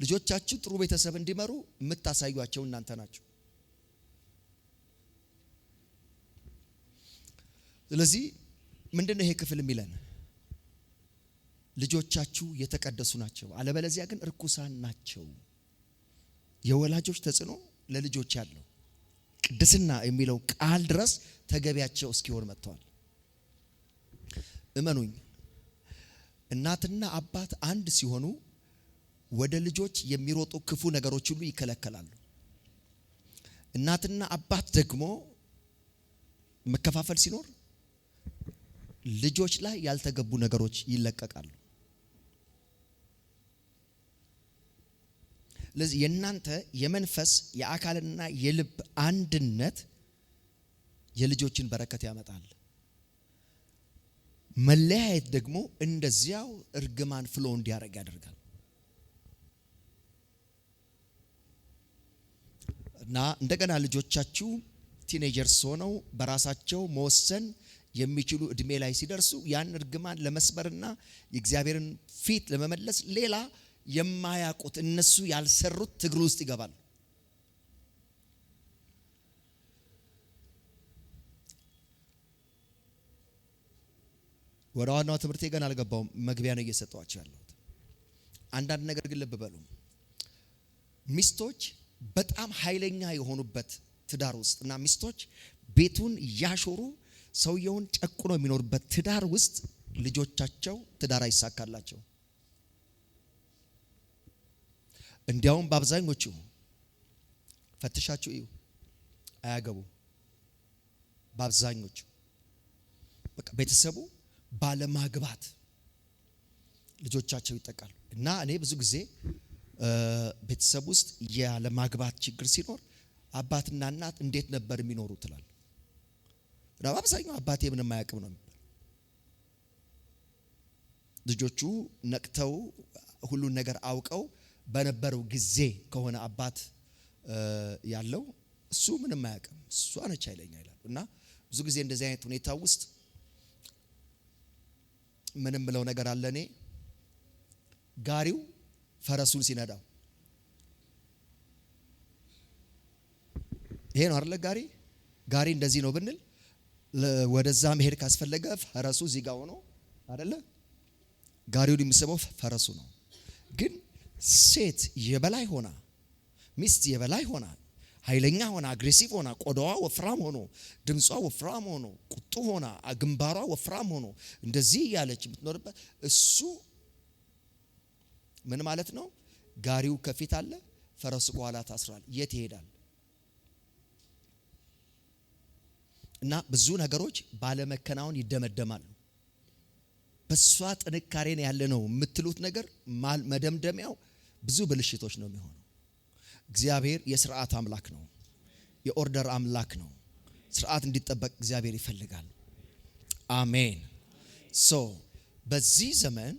ልጆቻችሁ ጥሩ ቤተሰብ እንዲመሩ የምታሳዩአቸው እናንተ ናችሁ። ስለዚህ ምንድነው ይሄ ክፍል የሚለን? ልጆቻችሁ የተቀደሱ ናቸው፣ አለበለዚያ ግን እርኩሳን ናቸው። የወላጆች ተጽዕኖ ለልጆች ያለው ቅድስና የሚለው ቃል ድረስ ተገቢያቸው እስኪሆን መጥተዋል። እመኑኝ፣ እናትና አባት አንድ ሲሆኑ ወደ ልጆች የሚሮጡ ክፉ ነገሮች ሁሉ ይከለከላሉ። እናትና አባት ደግሞ መከፋፈል ሲኖር ልጆች ላይ ያልተገቡ ነገሮች ይለቀቃሉ። ለዚህ የናንተ የመንፈስ የአካልና የልብ አንድነት የልጆችን በረከት ያመጣል። መለያየት ደግሞ እንደዚያው እርግማን ፍሎ እንዲያደርግ ያደርጋል። እና እንደገና ልጆቻችሁ ቲኔጀርስ ሆነው በራሳቸው መወሰን የሚችሉ እድሜ ላይ ሲደርሱ ያን እርግማን ለመስበርና የእግዚአብሔርን ፊት ለመመለስ ሌላ የማያውቁት እነሱ ያልሰሩት ትግል ውስጥ ይገባል። ወደ ዋናው ትምህርቴ ገና አልገባውም። መግቢያ ነው እየሰጠኋቸው ያለሁት። አንዳንድ ነገር ግን ልብ በሉ። ሚስቶች በጣም ኃይለኛ የሆኑበት ትዳር ውስጥ እና ሚስቶች ቤቱን ያሾሩ ሰውየውን ጨቁኖ የሚኖርበት ትዳር ውስጥ ልጆቻቸው ትዳር አይሳካላቸው። እንዲያውም በአብዛኞቹ ፈትሻችሁ እዩ፣ አያገቡ። በአብዛኞቹ በቃ ቤተሰቡ ባለማግባት ልጆቻቸው ይጠቃሉ። እና እኔ ብዙ ጊዜ ቤተሰብ ውስጥ ያለማግባት ችግር ሲኖር አባትና እናት እንዴት ነበር የሚኖሩ ትላል። እና በአብዛኛው አባቴ ምንም አያውቅም ነው የሚባል። ልጆቹ ነቅተው ሁሉን ነገር አውቀው በነበረው ጊዜ ከሆነ አባት ያለው እሱ ምንም አያውቅም፣ እሷ ነች ኃይለኛ ይላል። እና ብዙ ጊዜ እንደዚህ አይነት ሁኔታ ውስጥ ምንም ብለው ነገር አለ። እኔ ጋሪው ፈረሱን ሲነዳው ይሄ ነው አይደለ? ጋሪ እንደዚህ ነው ብንል ወደዛ መሄድ ካስፈለገ ፈረሱ እዚህ ጋር ሆኖ አይደለ? ጋሪውን የሚስበው ፈረሱ ነው። ግን ሴት የበላይ ሆና ሚስት የበላይ ሆና ኃይለኛ ሆና አግሬሲቭ ሆና ቆዳዋ ወፍራም ሆኖ ድምጿ ወፍራም ሆኖ ቁጡ ሆና ግንባሯ ወፍራም ሆኖ እንደዚህ ያለች የምትኖርበት እሱ ምን ማለት ነው? ጋሪው ከፊት አለ፣ ፈረሱ በኋላ ታስሯል። የት ይሄዳል? እና ብዙ ነገሮች ባለመከናወን ይደመደማሉ። በሷ ጥንካሬ ነው ያለ ነው የምትሉት ነገር መደምደሚያው ብዙ ብልሽቶች ነው የሚሆነው። እግዚአብሔር የሥርዓት አምላክ ነው፣ የኦርደር አምላክ ነው። ሥርዓት እንዲጠበቅ እግዚአብሔር ይፈልጋል። አሜን። በዚህ ዘመን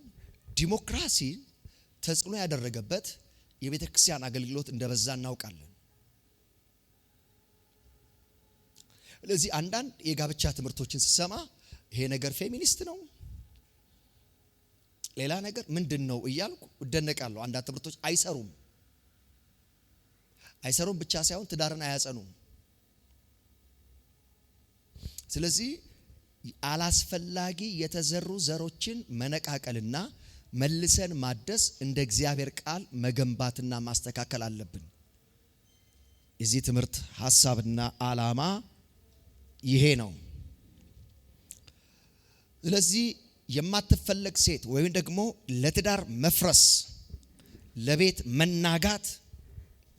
ዲሞክራሲ ተጽዕኖ ያደረገበት የቤተ ክርስቲያን አገልግሎት እንደበዛ እናውቃለን። ስለዚህ አንዳንድ የጋብቻ ትምህርቶችን ስሰማ ይሄ ነገር ፌሚኒስት ነው፣ ሌላ ነገር ምንድን ነው እያልኩ እደነቃለሁ። አንዳንድ ትምህርቶች አይሰሩም ብቻ ሳይሆን ትዳርን አያጸኑም። ስለዚህ አላስፈላጊ የተዘሩ ዘሮችን መነቃቀልና መልሰን ማደስ እንደ እግዚአብሔር ቃል መገንባትና ማስተካከል አለብን። የዚህ ትምህርት ሐሳብና ዓላማ ይሄ ነው። ስለዚህ የማትፈለግ ሴት ወይም ደግሞ ለትዳር መፍረስ ለቤት መናጋት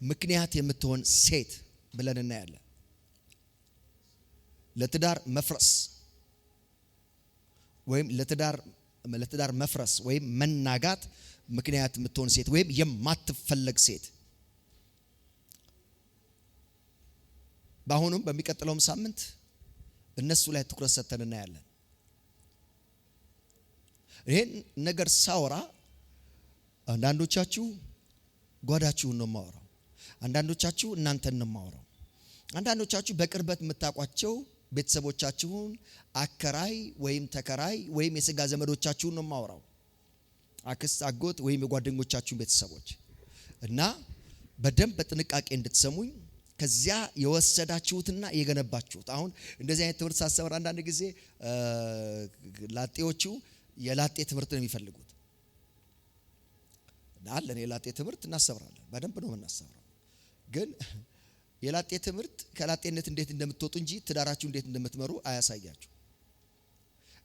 ምክንያት የምትሆን ሴት ብለን እናያለን። ለትዳር መፍረስ ወይም ለትዳር መፍረስ ወይም መናጋት ምክንያት የምትሆን ሴት ወይም የማትፈለግ ሴት። በአሁኑም በሚቀጥለውም ሳምንት እነሱ ላይ ትኩረት ሰጥተን እናያለን። ይሄን ነገር ሳወራ አንዳንዶቻችሁ ጓዳችሁን ነው የማወራው፣ አንዳንዶቻችሁ እናንተን ነው የማወራው፣ አንዳንዶቻችሁ በቅርበት የምታውቋቸው ቤተሰቦቻችሁን፣ አከራይ ወይም ተከራይ ወይም የሥጋ ዘመዶቻችሁን ነው የማወራው፣ አክስት፣ አጎት ወይም የጓደኞቻችሁን ቤተሰቦች እና በደንብ በጥንቃቄ እንድትሰሙኝ ከዚያ የወሰዳችሁትና የገነባችሁት። አሁን እንደዚህ አይነት ትምህርት ሳስተምር አንዳንድ ጊዜ ላጤዎቹ የላጤ ትምህርት ነው የሚፈልጉት። አለን የላጤ ትምህርት እናስተምራለን፣ በደንብ ነው የምናስተምረው። ግን የላጤ ትምህርት ከላጤነት እንዴት እንደምትወጡ እንጂ ትዳራችሁ እንዴት እንደምትመሩ አያሳያችሁ።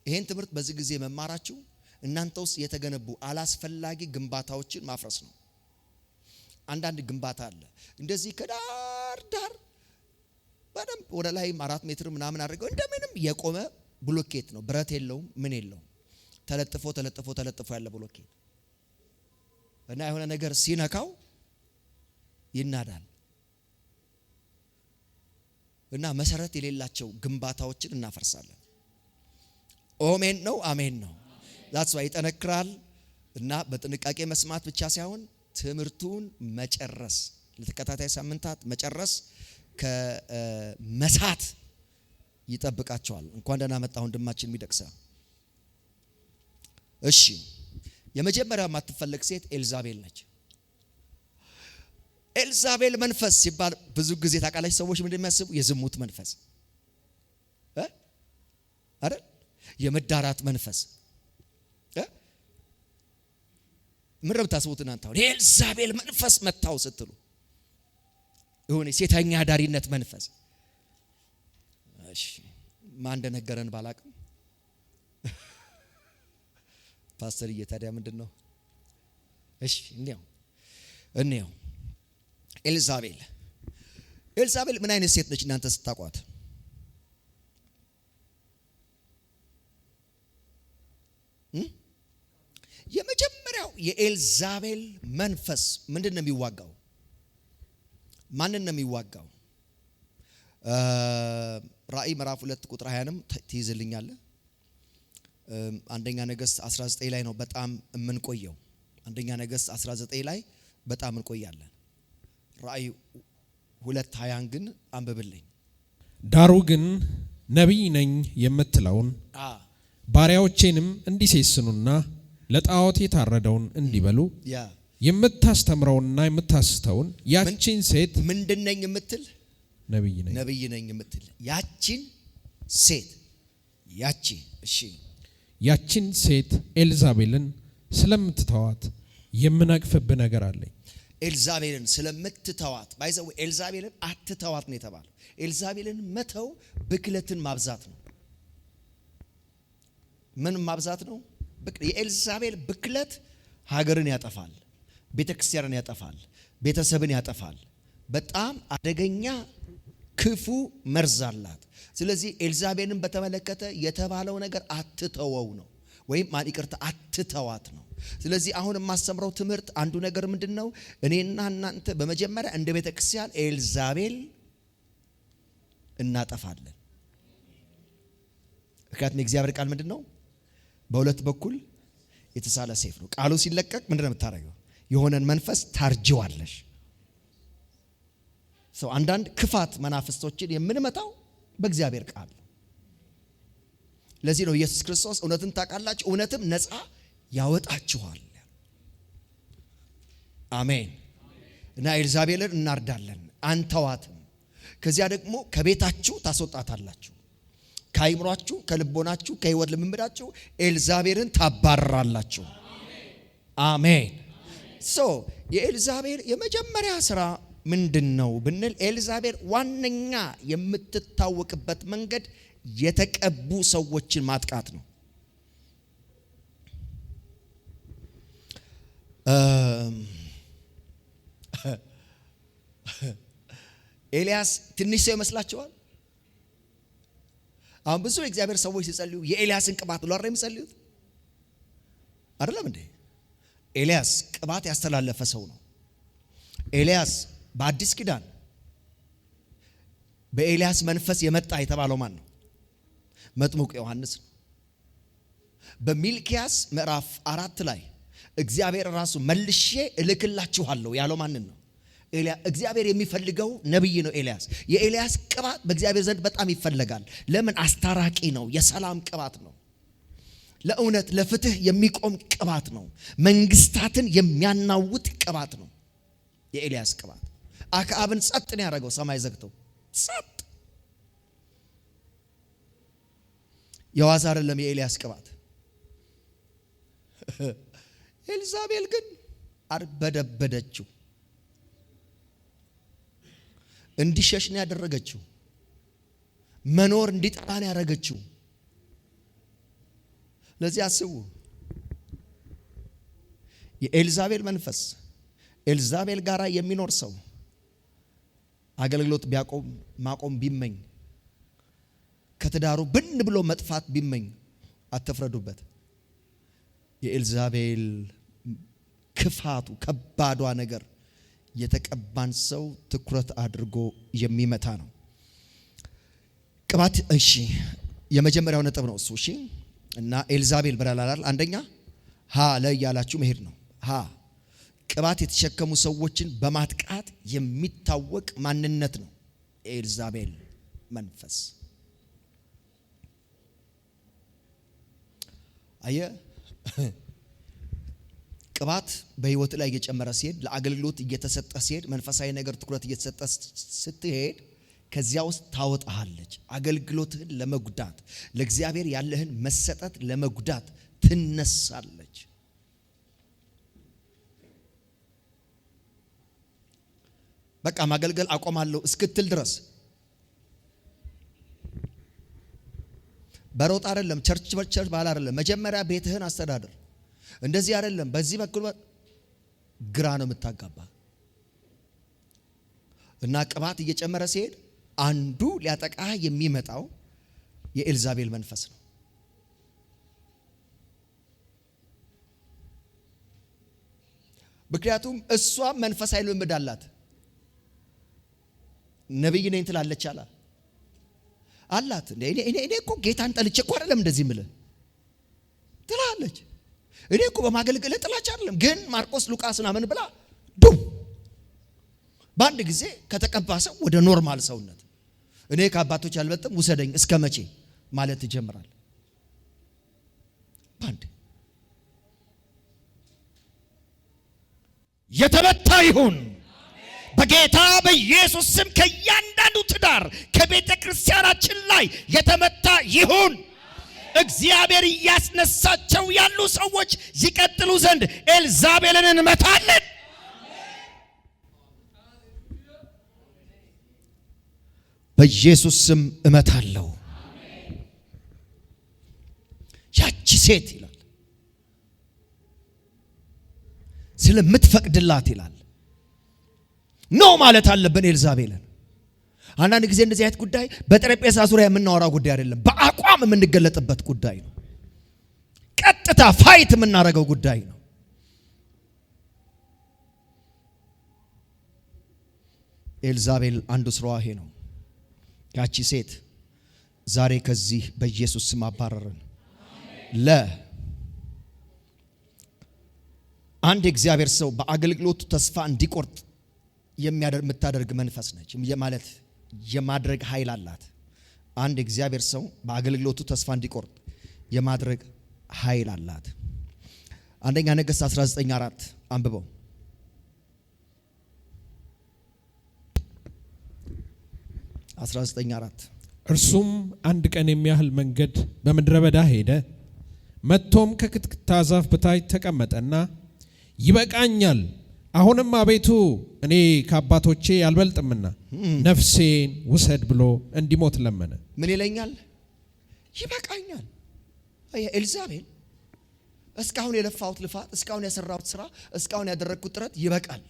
ይሄን ትምህርት በዚህ ጊዜ መማራችሁ እናንተ ውስጥ የተገነቡ አላስፈላጊ ግንባታዎችን ማፍረስ ነው። አንዳንድ ግንባታ አለ እንደዚህ ከዳር ዳር በደንብ ወደ ላይም 4 ሜትር ምናምን አድርገው እንደምንም የቆመ ብሎኬት ነው፣ ብረት የለውም፣ ምን የለውም፣ ተለጥፎ ያለ ብሎኬት እና የሆነ ነገር ሲነካው ይናዳል። እና መሰረት የሌላቸው ግንባታዎችን እናፈርሳለን። ኦሜን ነው፣ አሜን ነው። ዛትስ ዋይ ይጠነክራል። እና በጥንቃቄ መስማት ብቻ ሳይሆን ትምህርቱን መጨረስ፣ ለተከታታይ ሳምንታት መጨረስ ከመሳት ይጠብቃቸዋል። እንኳን ደህና መጣ ወንድማችን የሚደቅሳ። እሺ፣ የመጀመሪያው የማትፈለግ ሴት ኤልዛቤል ነች። ኤልዛቤል መንፈስ ሲባል ብዙ ጊዜ ታውቃላችሁ ሰዎች ምንድን የሚያስቡ? የዝሙት መንፈስ አይደል? የመዳራት መንፈስ ምን ነው ታስቡት እናንተ? አሁን የኤልዛቤል መንፈስ መታው ስትሉ የሆነ ሴተኛ አዳሪነት መንፈስ። እሺ ማን እንደነገረን ባላቅም ፓስተር እየታዲያ ምንድነው? እሺ እንየው ኤልዛቤል ምን አይነት ሴት ነች እናንተ ስታቋት? የመጀመሪያው የኤልዛቤል መንፈስ ምንድነው የሚዋጋው? ማንን ነው የሚዋጋው? ራእይ ምዕራፍ 2 ቁጥር 20ንም ትይዝልኛለህ። አንደኛ ነገሥት 19 ላይ ነው በጣም የምንቆየው። አንደኛ ነገሥት 19 ላይ በጣም እንቆያለን። ራእይ 2:20 ግን አንብብልኝ። ዳሩ ግን ነቢይ ነኝ የምትለውን ባሪያዎቼንም እንዲሴስኑና ለጣዖት የታረደውን እንዲበሉ የምታስተምረውንና የምታስተውን ያቺን ሴት ምንድነኝ የምትል? ነቢይ ነኝ የምትል ያቺን ሴት ያቺን ሴት ኤልዛቤልን ስለምትተዋት የምነቅፍብህ ነገር አለኝ። ኤልዛቤልን ስለምትተዋት ባይዘው ኤልዛቤልን አትተዋት ነው የተባለው። ኤልዛቤልን መተው ብክለትን ማብዛት ነው። ምን ማብዛት ነው? የኤልዛቤል ብክለት ሀገርን ያጠፋል፣ ቤተክርስቲያንን ያጠፋል፣ ቤተሰብን ያጠፋል። በጣም አደገኛ ክፉ መርዝ አላት። ስለዚህ ኤልዛቤልን በተመለከተ የተባለው ነገር አትተወው ነው፣ ወይም አትተዋት ነው። ስለዚህ አሁን የማስተምረው ትምህርት አንዱ ነገር ምንድነው? እኔና እናንተ በመጀመሪያ እንደ ቤተክርስቲያን ኤልዛቤል እናጠፋለን። ምክንያቱም የእግዚአብሔር ቃል ምንድነው? በሁለት በኩል የተሳለ ሰይፍ ነው። ቃሉ ሲለቀቅ ምንድነው የምታረገው? የሆነን መንፈስ ታርጅዋለሽ። ሰው አንዳንድ ክፋት መናፍስቶችን የምንመታው በእግዚአብሔር ቃል። ለዚህ ነው ኢየሱስ ክርስቶስ እውነትን ታውቃላችሁ፣ እውነትም ነፃ ያወጣችኋል። አሜን። እና ኤልዛቤልን እናርዳለን፣ አንተዋትም። ከዚያ ደግሞ ከቤታችሁ ታስወጣታላችሁ፣ ከአይምሯችሁ፣ ከልቦናችሁ፣ ከህይወት ልምምዳችሁ ኤልዛቤልን ታባርራላችሁ። አሜን። የኤልዛቤል የመጀመሪያ ስራ ምንድነው ብንል፣ ኤልዛቤል ዋነኛ የምትታወቅበት መንገድ የተቀቡ ሰዎችን ማጥቃት ነው። ኤልያስ ትንሽ ሰው ይመስላችኋል? አሁን ብዙ የእግዚአብሔር ሰዎች ሲጸልዩ የኤልያስን ቅባት ብሎ አይደል የሚጸልዩት? አይደለም እንዴ? ኤልያስ ቅባት ያስተላለፈ ሰው ነው። ኤልያስ በአዲስ ኪዳን በኤልያስ መንፈስ የመጣ የተባለው ማን ነው? መጥምቁ ዮሐንስ ነው። በሚልኪያስ ምዕራፍ 4 ላይ እግዚአብሔር ራሱ መልሼ እልክላችኋለሁ ያለው ማንን ነው? እግዚአብሔር የሚፈልገው ነብይ ነው ኤልያስ። የኤልያስ ቅባት በእግዚአብሔር ዘንድ በጣም ይፈለጋል። ለምን? አስታራቂ ነው። የሰላም ቅባት ነው። ለእውነት ለፍትህ የሚቆም ቅባት ነው። መንግስታትን የሚያናውጥ ቅባት ነው የኤልያስ ቅባት። አክዓብን ጸጥ ነው ያደረገው። ሰማይ ዘግተው ጸጥ። የዋዛ አይደለም የኤልያስ ቅባት። ኤልዛቤል ግን አርበደበደችው። እንዲሸሽ ነው ያደረገችው። መኖር እንዲጠላ ነው ያደረገችው። ለዚህ አስቡ፣ የኤልዛቤል መንፈስ ኤልዛቤል ጋራ የሚኖር ሰው አገልግሎት ማቆም ቢመኝ፣ ከትዳሩ ብን ብሎ መጥፋት ቢመኝ አትፍረዱበት። የኤልዛቤል ክፋቱ ከባዷ ነገር የተቀባን ሰው ትኩረት አድርጎ የሚመታ ነው። ቅባት እሺ፣ የመጀመሪያው ነጥብ ነው እሱ። እሺ፣ እና ኤልዛቤል ብላላል። አንደኛ ሀ ላይ ያላችሁ መሄድ ነው። ሀ ቅባት የተሸከሙ ሰዎችን በማጥቃት የሚታወቅ ማንነት ነው ኤልዛቤል መንፈስ። አየ ቅባት በህይወት ላይ እየጨመረ ሲሄድ፣ ለአገልግሎት እየተሰጠ ሲሄድ፣ መንፈሳዊ ነገር ትኩረት እየተሰጠ ስትሄድ ከዚያ ውስጥ ታወጣሃለች። አገልግሎትህን ለመጉዳት፣ ለእግዚአብሔር ያለህን መሰጠት ለመጉዳት ትነሳለች። በቃ ማገልገል አቆማለሁ እስክትል ድረስ በሮጥ አይደለም። ቸርች ባል አይደለም። መጀመሪያ ቤትህን አስተዳደር። እንደዚህ አይደለም። በዚህ በኩል ግራ ነው የምታጋባ። እና ቅባት እየጨመረ ሲሄድ አንዱ ሊያጠቃ የሚመጣው የኤልዛቤል መንፈስ ነው። ምክንያቱም እሷ መንፈሳዊ ልምድ አላት። ነብይ ነኝ ትላለች አላት። እኔ እኮ ጌታን ጠልቼ እኮ አይደለም እንደዚህ ምለ ትላለች። እኔ እኮ በማገልገል ጥላቻ አይደለም፣ ግን ማርቆስ ሉቃስና ምን ብላ ዱም በአንድ ጊዜ ከተቀባ ሰው ወደ ኖርማል ሰውነት፣ እኔ ከአባቶች አልበልጥም ውሰደኝ እስከ መቼ ማለት ይጀምራል። ባንድ የተመታ ይሁን በጌታ በኢየሱስ ስም። ከእያንዳንዱ ትዳር ከቤተ ክርስቲያናችን ላይ የተመታ ይሁን። እግዚአብሔር እያስነሳቸው ያሉ ሰዎች ይቀጥሉ ዘንድ ኤልዛቤልን እንመታለን። በኢየሱስ ስም እመታለሁ። ያቺ ሴት ይላል ስለምትፈቅድላት ይላል ኖ ማለት አለብን ኤልዛቤልን። አንዳንድ ጊዜ እንደዚህ አይነት ጉዳይ በጠረጴዛ ዙሪያ የምናወራው ጉዳይ አይደለም፣ በአቋም የምንገለጥበት ጉዳይ ነው። ቀጥታ ፋይት የምናደርገው ጉዳይ ነው። ኤልዛቤል አንዱ ስራዋ ይሄ ነው። ያቺ ሴት ዛሬ ከዚህ በኢየሱስ ስም አባረርን። አንድ የእግዚአብሔር ሰው በአገልግሎቱ ተስፋ እንዲቆርጥ የምታደርግ መንፈስ ነች። ማለት የማድረግ ኃይል አላት። አንድ እግዚአብሔር ሰው በአገልግሎቱ ተስፋ እንዲቆርጥ የማድረግ ኃይል አላት። አንደኛ ነገሥት 19:4 አንብበው። 19:4 እርሱም አንድ ቀን የሚያህል መንገድ በምድረ በዳ ሄደ። መጥቶም ከክትክታ ዛፍ በታች ተቀመጠና ይበቃኛል፣ አሁንም አቤቱ እኔ ከአባቶቼ አልበልጥምና ነፍሴን ውሰድ ብሎ እንዲሞት ለመነ። ምን ይለኛል? ይበቃኛል። ኤልዛቤል እስካሁን የለፋሁት ልፋት፣ እስካሁን የሰራሁት ስራ፣ እስካሁን ያደረግኩት ጥረት ይበቃል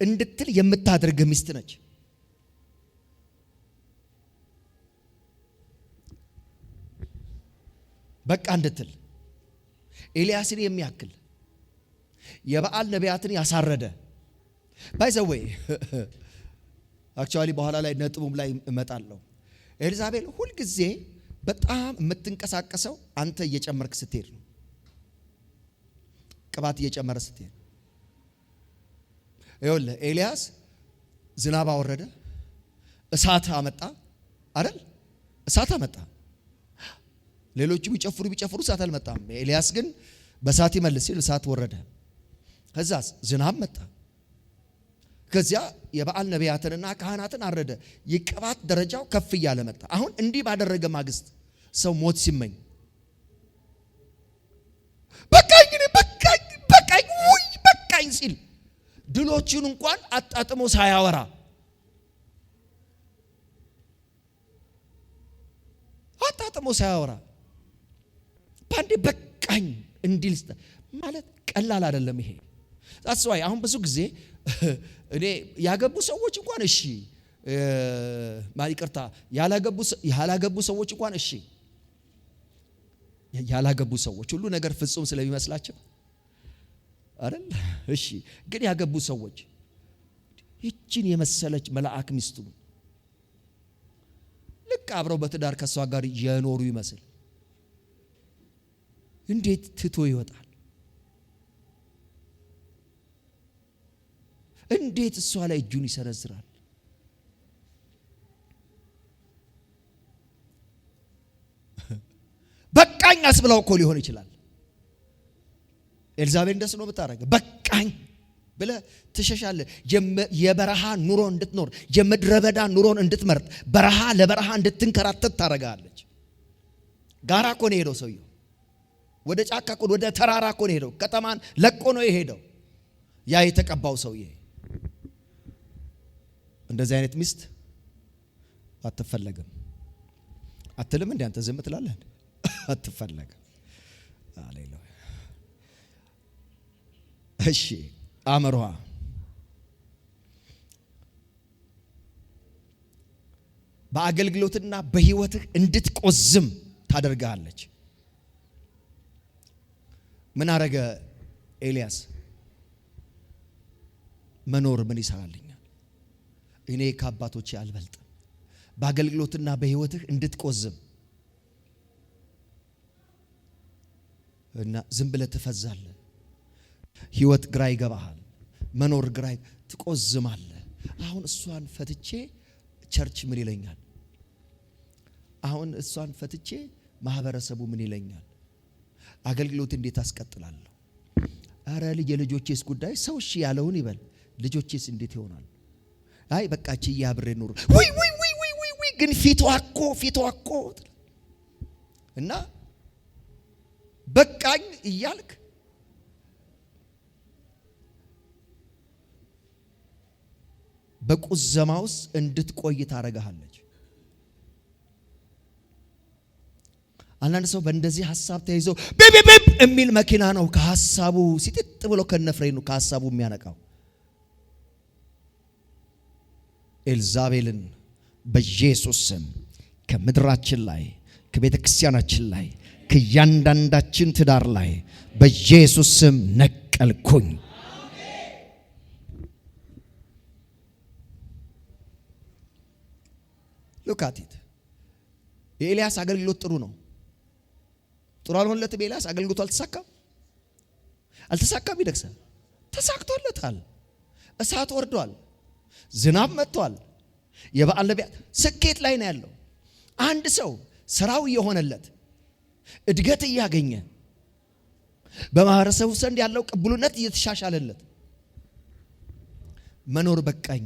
እንድትል የምታደርግ ሚስት ነች። በቃ እንድትል ኤልያስን የሚያክል የበዓል ነቢያትን ያሳረደ ባይዘወይ አክቹአሊ በኋላ ላይ ነጥቡም ላይ እመጣለሁ። ኤልዛቤል ሁልጊዜ በጣም የምትንቀሳቀሰው አንተ እየጨመርክ ስትሄድ ነው። ቅባት እየጨመረ ስትሄድ ይኸውልህ ኤልያስ ዝናብ አወረደ፣ እሳት አመጣ አይደል? እሳት አመጣ። ሌሎቹ ቢጨፍሩ እሳት አልመጣም። ኤልያስ ግን በእሳት ይመልስ ሲል እሳት ወረደ። ከዛስ ዝናብ መጣ። ከዚያ የበዓል ነቢያትንና ካህናትን አረደ። የቅባት ደረጃው ከፍ እያለ መጣ። አሁን እንዲህ ባደረገ ማግስት ሰው ሞት ሲመኝ በቃኝ ሲል ድሎቹን እንኳን አጣጥሞ ሳያወራ ባንዴ በቃኝ እንዲል ማለት ቀላል አይደለም። ይሄ ታስዋይ አሁን ብዙ ጊዜ እኔ ያገቡ ሰዎች እንኳን እሺ ማይቅርታ ያላገቡ ሰዎች እንኳን እሺ ያላገቡ ሰዎች ሁሉ ነገር ፍጹም ስለሚመስላቸው አይደል? እሺ ግን ያገቡ ሰዎች ይችን የመሰለች መልአክ ሚስቱ ልክ አብረው በትዳር ከሷ ጋር የኖሩ ይመስል እንዴት ትቶ ይወጣል? እንዴት እሷ ላይ እጁን ይሰነዝራል? በቃኝ አስብላው እኮ ሊሆን ይችላል። ኤልዛቤል እንደሱ ነው የምታደርገው። በቃኝ ብለህ ትሸሻለህ። የበረሃ ኑሮ እንድትኖር የምድረ በዳ ኑሮን እንድትመርጥ በረሃ ለበረሃ እንድትንከራተት ታደርጋለች። ጋራ እኮ ነው የሄደው ሰውየው። ወደ ጫካ እኮ ወደ ተራራ እኮ ነው የሄደው። ከተማን ለቆ ነው የሄደው ያ የተቀባው ሰውዬ። እንደዚህ አይነት ሚስት አትፈለግም። አትልም እንዴ አንተ ዝም ትላለህ? አትፈለግም። ሃሌሉያ። እሺ አምሯ በአገልግሎትና በህይወትህ እንድትቆዝም ታደርጋለች። ምን አረገ ኤልያስ? መኖር ምን ይሰራልኛል? እኔ ከአባቶቼ አልበልጥም። በአገልግሎትና በህይወትህ እንድትቆዝም እና ዝም ብለህ ትፈዛለህ። ህይወት ግራ ይገባሃል። መኖር ግራ ትቆዝማለህ። አሁን እሷን ፈትቼ ቸርች ምን ይለኛል? አሁን እሷን ፈትቼ ማህበረሰቡ ምን ይለኛል? አገልግሎት እንዴት አስቀጥላለሁ? አረ የልጆቼስ ጉዳይ ሰው እሺ ያለውን ይበል። ልጆቼስ እንዴት ይሆናል? አይ በቃች ያብሬ ኑር ወይ ግን ፊቷ እኮ እና በቃኝ እያልክ በቁዘማ ውስጥ እንድትቆይ ታረጋለች። አንዳንድ ሰው በእንደዚህ ሐሳብ ተይዞ ቤቤቤ የሚል መኪና ነው ከሐሳቡ ሲጥጥ ብሎ ከነፍሬኑ ከሐሳቡ የሚያነቃው። ኤልዛቤልን በኢየሱስ ስም ከምድራችን ላይ ከቤተ ክርስቲያናችን ላይ ከእያንዳንዳችን ትዳር ላይ በኢየሱስ ስም ነቀልኩኝ። ሉካቲት የኤልያስ አገልግሎት ጥሩ ነው። ጥሩ አልሆነለትም። ኤልያስ አገልግሎቱ አልተሳካም። ይደክሳል። ተሳክቶለታል። እሳት ወርዷል። ዝናብ መጥቷል። የበዓል ነቢያት ስኬት ላይ ነው ያለው። አንድ ሰው ስራው እየሆነለት እድገት እያገኘ በማህበረሰቡ ዘንድ ያለው ቅቡልነት እየተሻሻለለት መኖር በቃኝ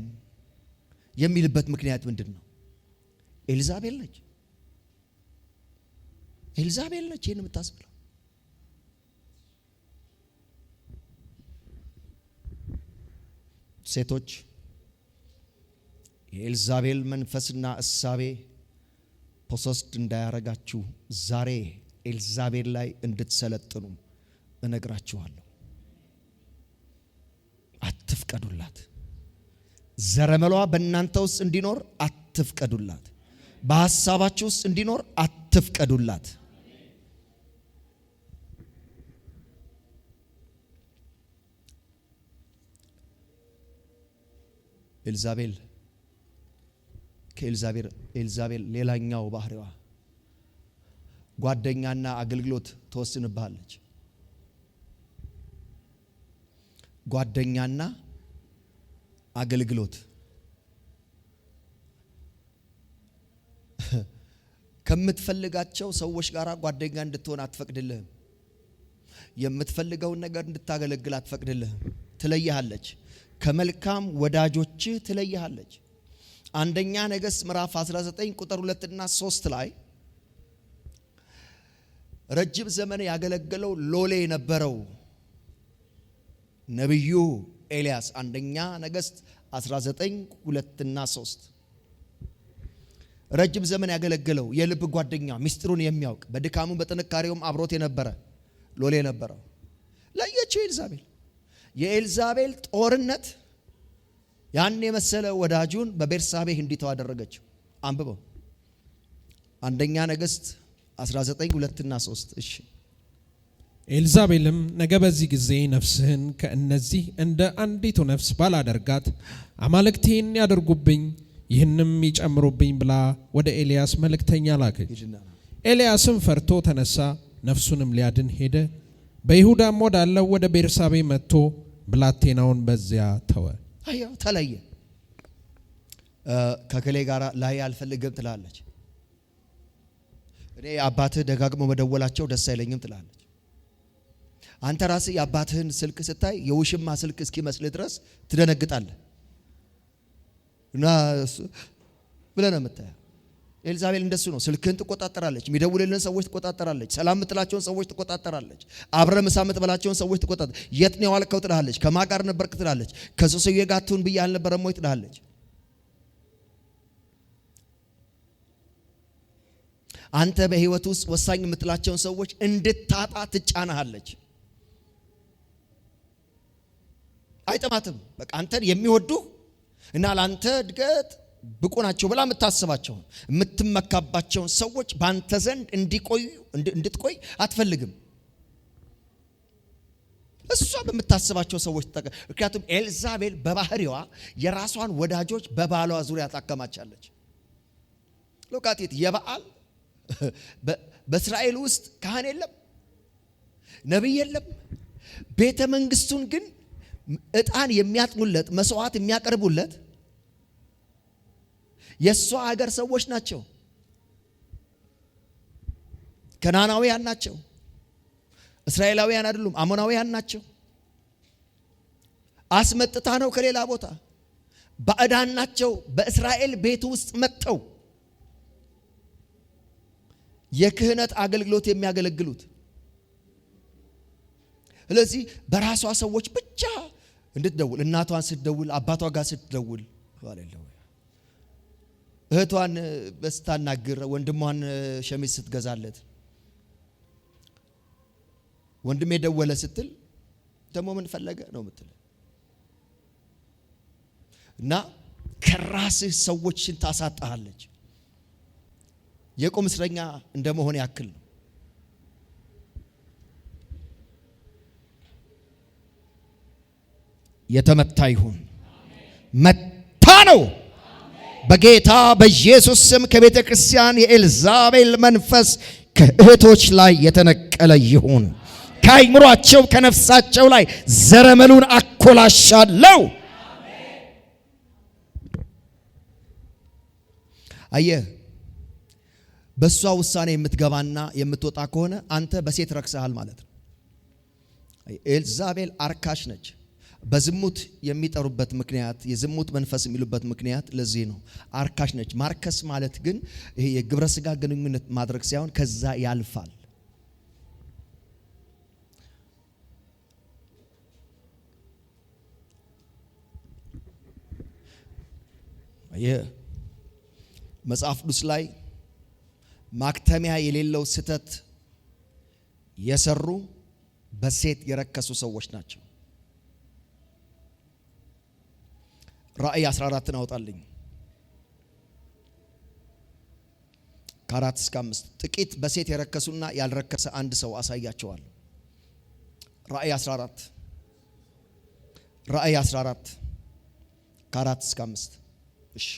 የሚልበት ምክንያት ምንድን ነው? ኤልዛቤል ነች። ይህን የምታስብለው ሴቶች የኤልዛቤል መንፈስና እሳቤ ፖሰስድ እንዳያረጋችሁ ዛሬ ኤልዛቤል ላይ እንድትሰለጥኑ እነግራችኋለሁ። አትፍቀዱላት። ዘረመሏ በእናንተ ውስጥ እንዲኖር አትፍቀዱላት። በሐሳባችሁ ውስጥ እንዲኖር አትፍቀዱላት። ኤልዛቤል ሌላኛው ባህሪዋ ጓደኛና አገልግሎት ተወስንብሃለች። ጓደኛና አገልግሎት ከምትፈልጋቸው ሰዎች ጋር ጓደኛ እንድትሆን አትፈቅድልህም። የምትፈልገውን ነገር እንድታገለግል አትፈቅድልህም። ትለይሃለች። ከመልካም ወዳጆች ትለይሃለች። አንደኛ ነገሥት ምዕራፍ 19 ቁጥር 2 እና 3 ላይ ረጅም ዘመን ያገለገለው ሎሌ የነበረው ነብዩ ኤልያስ አንደኛ ነገሥት 19 2 እና 3 ረጅም ዘመን ያገለገለው የልብ ጓደኛ ሚስጥሩን የሚያውቅ በድካሙ በጥንካሬውም አብሮት የነበረ ሎሌ ነበረው። ለየችው የኤልዛቤል ጦርነት ያን የመሰለ ወዳጁን በቤርሳቤህ እንዲተው አደረገችው። አንብበው አንደኛ ነገሥት 19 2 እና 3 እሺ። ኤልዛቤልም ነገ በዚህ ጊዜ ነፍስህን ከእነዚህ እንደ አንዲቱ ነፍስ ባላደርጋት አማልክቴን ያደርጉብኝ ይህንም ይጨምሩብኝ ብላ ወደ ኤልያስ መልእክተኛ ላከች። ኤልያስም ፈርቶ ተነሳ፣ ነፍሱንም ሊያድን ሄደ። በይሁዳም ወዳለው ወደ ቤርሳቤ መጥቶ ብላቴናውን በዚያ ተወ። አያው ተለየ። ከከሌ ጋር ላይ አልፈልግም ትላለች። እኔ አባትህ ደጋግሞ መደወላቸው ደስ አይለኝም ትላለች። አንተ ራስህ የአባትህን ስልክ ስታይ የውሽማ ስልክ እስኪመስልህ ድረስ ትደነግጣለህ እና ብለህ ነው የምታየው። ኤልዛቤል እንደሱ ነው። ስልክህን ትቆጣጠራለች፣ የሚደውልልን ሰዎች ትቆጣጠራለች፣ ሰላም የምትላቸውን ሰዎች ትቆጣጠራለች፣ አብረህ ምሳ የምትበላቸውን ሰዎች ትቆጣጠራለች። የት ነው የዋልከው ትላለች፣ ከማን ጋር ነበርክ ትላለች፣ ከሰውዬ ጋር ትሁን ብዬ አልነበረም ወይ ትላለች። አንተ በህይወት ውስጥ ወሳኝ የምትላቸውን ሰዎች እንድታጣ ትጫናሃለች። አይጠማትም። በቃ አንተን የሚወዱ እና ላንተ እድገት ብቁ ናቸው ብላ የምታስባቸው የምትመካባቸውን ሰዎች ባንተ ዘንድ እንድትቆይ አትፈልግም። እሷ በምታስባቸው ሰዎች ምክንያቱም ኤልዛቤል በባህሪዋ የራሷን ወዳጆች በባሏ ዙሪያ ታከማቻለች። ሎካቲት የበዓል በእስራኤል ውስጥ ካህን የለም፣ ነቢይ የለም። ቤተ መንግስቱን ግን ዕጣን የሚያጥኑለት መስዋዕት የሚያቀርቡለት የሷ ሀገር ሰዎች ናቸው። ከናናውያን ናቸው። እስራኤላውያን አይደሉም፣ አሞናውያን ናቸው። አስመጥታ ነው ከሌላ ቦታ ባዕዳን ናቸው። በእስራኤል ቤት ውስጥ መጥተው የክህነት አገልግሎት የሚያገለግሉት። ስለዚህ በራሷ ሰዎች ብቻ እንድትደውል እናቷን ስትደውል፣ አባቷ ጋር ስትደውል፣ ሃሌሉያ እህቷን በስታናግር፣ ወንድሟን ሸሚዝ ስትገዛለት፣ ወንድሜ ደወለ ስትል ደግሞ ምን ፈለገ ነው የምትል እና ከራስህ ሰዎችን ታሳጣሃለች። የቁም እስረኛ እንደመሆን ያክል ነው። የተመታ ይሁን መታ ነው በጌታ በኢየሱስ ስም። ከቤተ ክርስቲያን የኤልዛቤል መንፈስ ከእህቶች ላይ የተነቀለ ይሁን። ከአይምሯቸው ከነፍሳቸው ላይ ዘረመሉን አኮላሻለሁ። አየህ፣ በሷ ውሳኔ የምትገባና የምትወጣ ከሆነ አንተ በሴት ረክሰሃል ማለት ነው። ኤልዛቤል አርካሽ ነች። በዝሙት የሚጠሩበት ምክንያት የዝሙት መንፈስ የሚሉበት ምክንያት ለዚህ ነው። አርካሽ ነች። ማርከስ ማለት ግን ይሄ የግብረ ስጋ ግንኙነት ማድረግ ሳይሆን ከዛ ያልፋል። መጽሐፍ ቅዱስ ላይ ማክተሚያ የሌለው ስተት የሰሩ በሴት የረከሱ ሰዎች ናቸው። ራእይ 14 አውጣልኝ ከ4 እስከ 5 ጥቂት በሴት የረከሱና ያልረከሰ አንድ ሰው አሳያቸዋል። ራእይ 14 ከ4 እስከ 5 እሺ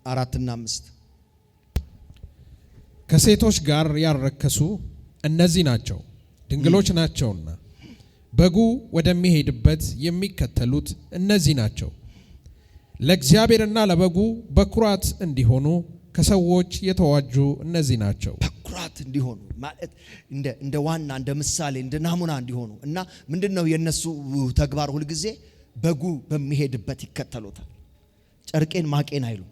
4 እና 5 ከ ከሴቶች ጋር ያልረከሱ እነዚህ ናቸው፣ ድንግሎች ናቸውና። በጉ ወደሚሄድበት የሚከተሉት እነዚህ ናቸው። ለእግዚአብሔርና ለበጉ በኩራት እንዲሆኑ ከሰዎች የተዋጁ እነዚህ ናቸው። በኩራት እንዲሆኑ ማለት እንደ ዋና እንደ ምሳሌ እንደ ናሙና እንዲሆኑ እና ምንድነው የነሱ ተግባር? ሁልጊዜ በጉ በሚሄድበት ይከተሉታል። ጨርቄን ማቄን አይሉ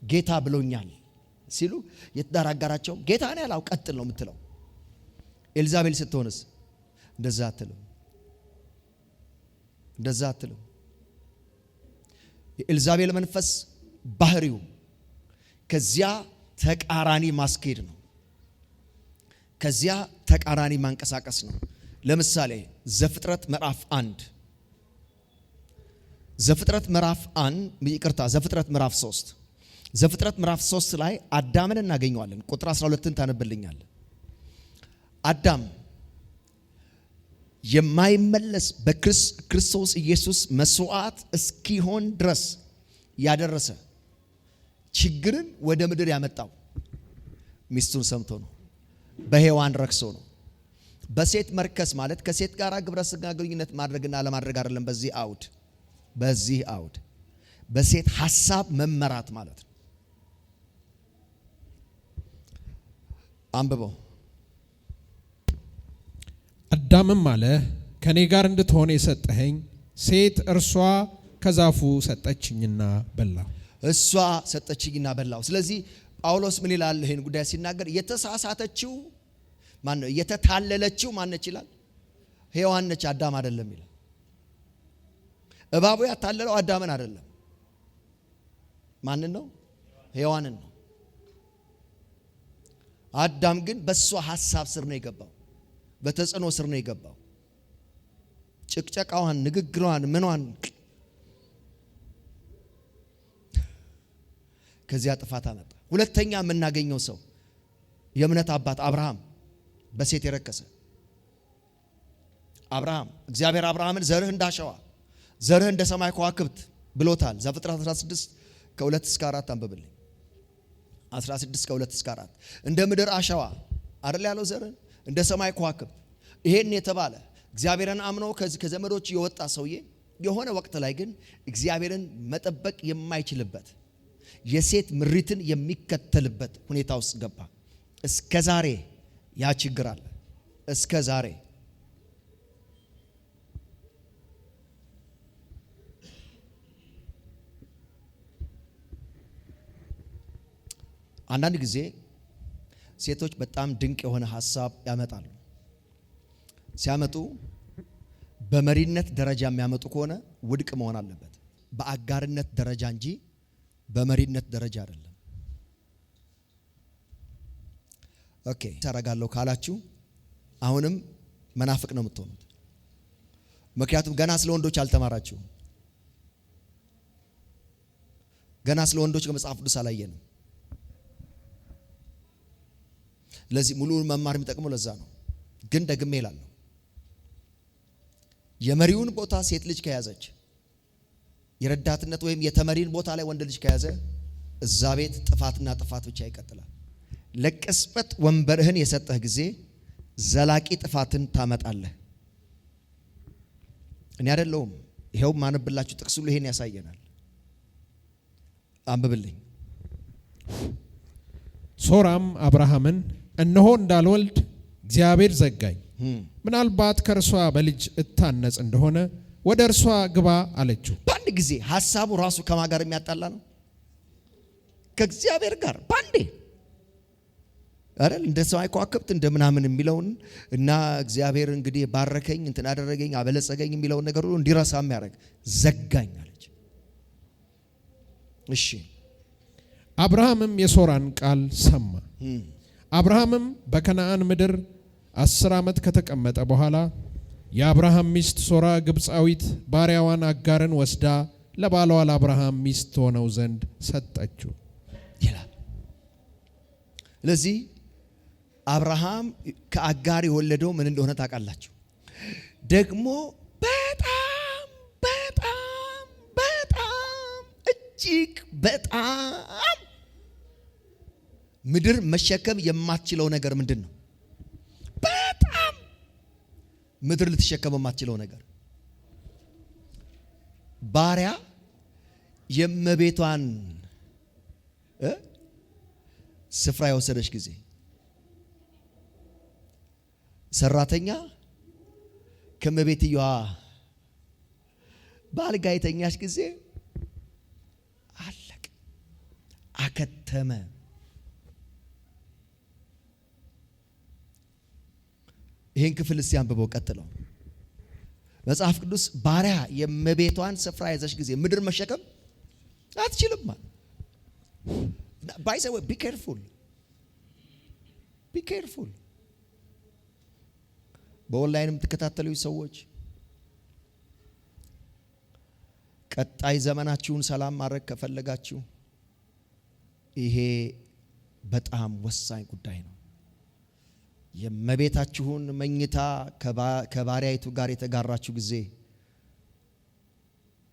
ጌታ ብሎኛል ሲሉ የትዳር አጋራቸው ጌታ ነው ያላው ቀጥል ነው የምትለው። ኤልዛቤል ስትሆንስ እንደዛ አትልም። የኤልዛቤል መንፈስ ባህሪው ከዚያ ተቃራኒ ማስኬድ ነው። ከዚያ ተቃራኒ ማንቀሳቀስ ነው። ለምሳሌ ዘፍጥረት ምዕራፍ 3 ዘፍጥረት ምዕራፍ 3 ላይ አዳምን እናገኘዋለን። ቁጥር 12ን ታነብልኛል። አዳም የማይመለስ በክርስቶስ ኢየሱስ መስዋዕት እስኪሆን ድረስ ያደረሰ ችግርን ወደ ምድር ያመጣው ሚስቱን ሰምቶ ነው። በሔዋን ረክሶ ነው። በሴት መርከስ ማለት ከሴት ጋር ግብረ ሥጋ ግንኙነት ማድረግና ለማድረግ አይደለም። በዚህ አውድ በሴት ሐሳብ መመራት ማለት ነው። አንብበው። አዳምም አለ ከኔ ጋር እንድትሆን የሰጠኸኝ ሴት እርሷ ከዛፉ ሰጠችኝና በላሁ። እሷ ሰጠችኝና በላሁ። ስለዚህ ጳውሎስ ምን ይላል ይሄን ጉዳይ ሲናገር? የተሳሳተችው ማን ነው? የተታለለችው ማን ነች ይላል? ሔዋን ነች፣ አዳም አይደለም ይላል። እባቡ ያታለለው አዳምን አይደለም። ማንን ነው? ሔዋንን ነው። አዳም ግን በሷ ሐሳብ ስር ነው የገባው። በተጽዕኖ ስር ነው የገባው። ጭቅጨቃዋን፣ ንግግሯን፣ ምኗን ከዚያ ጥፋት አመጣ። ሁለተኛ የምናገኘው ሰው የእምነት አባት አብርሃም፣ በሴት የረከሰ አብርሃም። እግዚአብሔር አብርሃምን ዘርህ እንዳሸዋ ዘርህ እንደ ሰማይ ከዋክብት ብሎታል። ዘፍጥረት 16 ከ2 እስከ 4 አንብብልኝ። 16 ከ2 እስከ 4 እንደ ምድር አሸዋ አይደል ያለው ዘርህን እንደ ሰማይ ከዋክብት። ይሄን የተባለ እግዚአብሔርን አምኖ ከዘመዶች የወጣ ሰውዬ የሆነ ወቅት ላይ ግን እግዚአብሔርን መጠበቅ የማይችልበት የሴት ምሪትን የሚከተልበት ሁኔታ ውስጥ ገባ። እስከ ዛሬ ያ ችግር አለ። እስከ ዛሬ አንዳንድ ጊዜ ሴቶች በጣም ድንቅ የሆነ ሐሳብ ያመጣሉ። ሲያመጡ በመሪነት ደረጃ የሚያመጡ ከሆነ ውድቅ መሆን አለበት። በአጋርነት ደረጃ እንጂ በመሪነት ደረጃ አይደለም። ኦኬ ታረጋለሁ ካላችሁ አሁንም መናፍቅ ነው የምትሆኑት። ምክንያቱም ገና ስለ ወንዶች አልተማራችሁም። ገና ስለ ወንዶች ከመጽሐፍ ቅዱስ አላየንም። ለዚህ ሙሉ መማር የሚጠቅመው ለዛ ነው። ግን ደግሜ እላለሁ የመሪውን ቦታ ሴት ልጅ ከያዘች፣ የረዳትነት ወይም የተመሪን ቦታ ላይ ወንድ ልጅ ከያዘ እዛ ቤት ጥፋትና ጥፋት ብቻ ይቀጥላል። ለቅጽበት ወንበርህን የሰጠህ ጊዜ ዘላቂ ጥፋትን ታመጣለህ። እኔ አይደለሁም። ይሄው ማነብላችሁ ጥቅስ ሁሉ ይሄን ያሳየናል። አንብብልኝ። ሶራም አብርሃምን እነሆ እንዳልወልድ እግዚአብሔር ዘጋኝ፣ ምናልባት ከእርሷ በልጅ እታነጽ እንደሆነ ወደ እርሷ ግባ አለችው። በአንድ ጊዜ ሐሳቡ ራሱ ከማን ጋር የሚያጣላ ነው? ከእግዚአብሔር ጋር ባንዴ አይደል? እንደ ሰማይ ከዋክብት እንደ ምናምን የሚለውን እና እግዚአብሔር እንግዲህ ባረከኝ እንትን አደረገኝ አበለጸገኝ የሚለውን ነገር ሁሉ እንዲረሳ የሚያደርግ ዘጋኝ አለች። እሺ አብርሃምም የሶራን ቃል ሰማ። አብርሃምም በከነዓን ምድር 10 ዓመት ከተቀመጠ በኋላ የአብርሃም ሚስት ሶራ ግብፃዊት ባሪያዋን አጋርን ወስዳ ለባሏ ለአብርሃም ሚስት ሆነው ዘንድ ሰጠችው ይላል። ስለዚህ አብርሃም ከአጋር የወለደው ምን እንደሆነ ታውቃላችሁ? ደግሞ በጣም በጣም በጣም እጅግ በጣም ምድር መሸከም የማትችለው ነገር ምንድነው? በጣም ምድር ልትሸከም የማትችለው ነገር ባሪያ የመቤቷን ስፍራ የወሰደች ጊዜ፣ ሰራተኛ ከመቤትየዋ ባልጋ የተኛች ጊዜ አለቅ አከተመ። ይህን ክፍል እስቲ አንብበው ቀጥለው። መጽሐፍ ቅዱስ ባሪያ የመቤቷን ስፍራ የያዘች ጊዜ ምድር መሸከም አትችልም ማለት ባይዘው። ቢ ኬርፉል። በኦንላይንም ተከታተሉ ሰዎች ቀጣይ ዘመናችሁን ሰላም ማድረግ ከፈለጋችሁ ይሄ በጣም ወሳኝ ጉዳይ ነው። የመቤታችሁን መኝታ ከባሪያይቱ ጋር የተጋራችሁ ጊዜ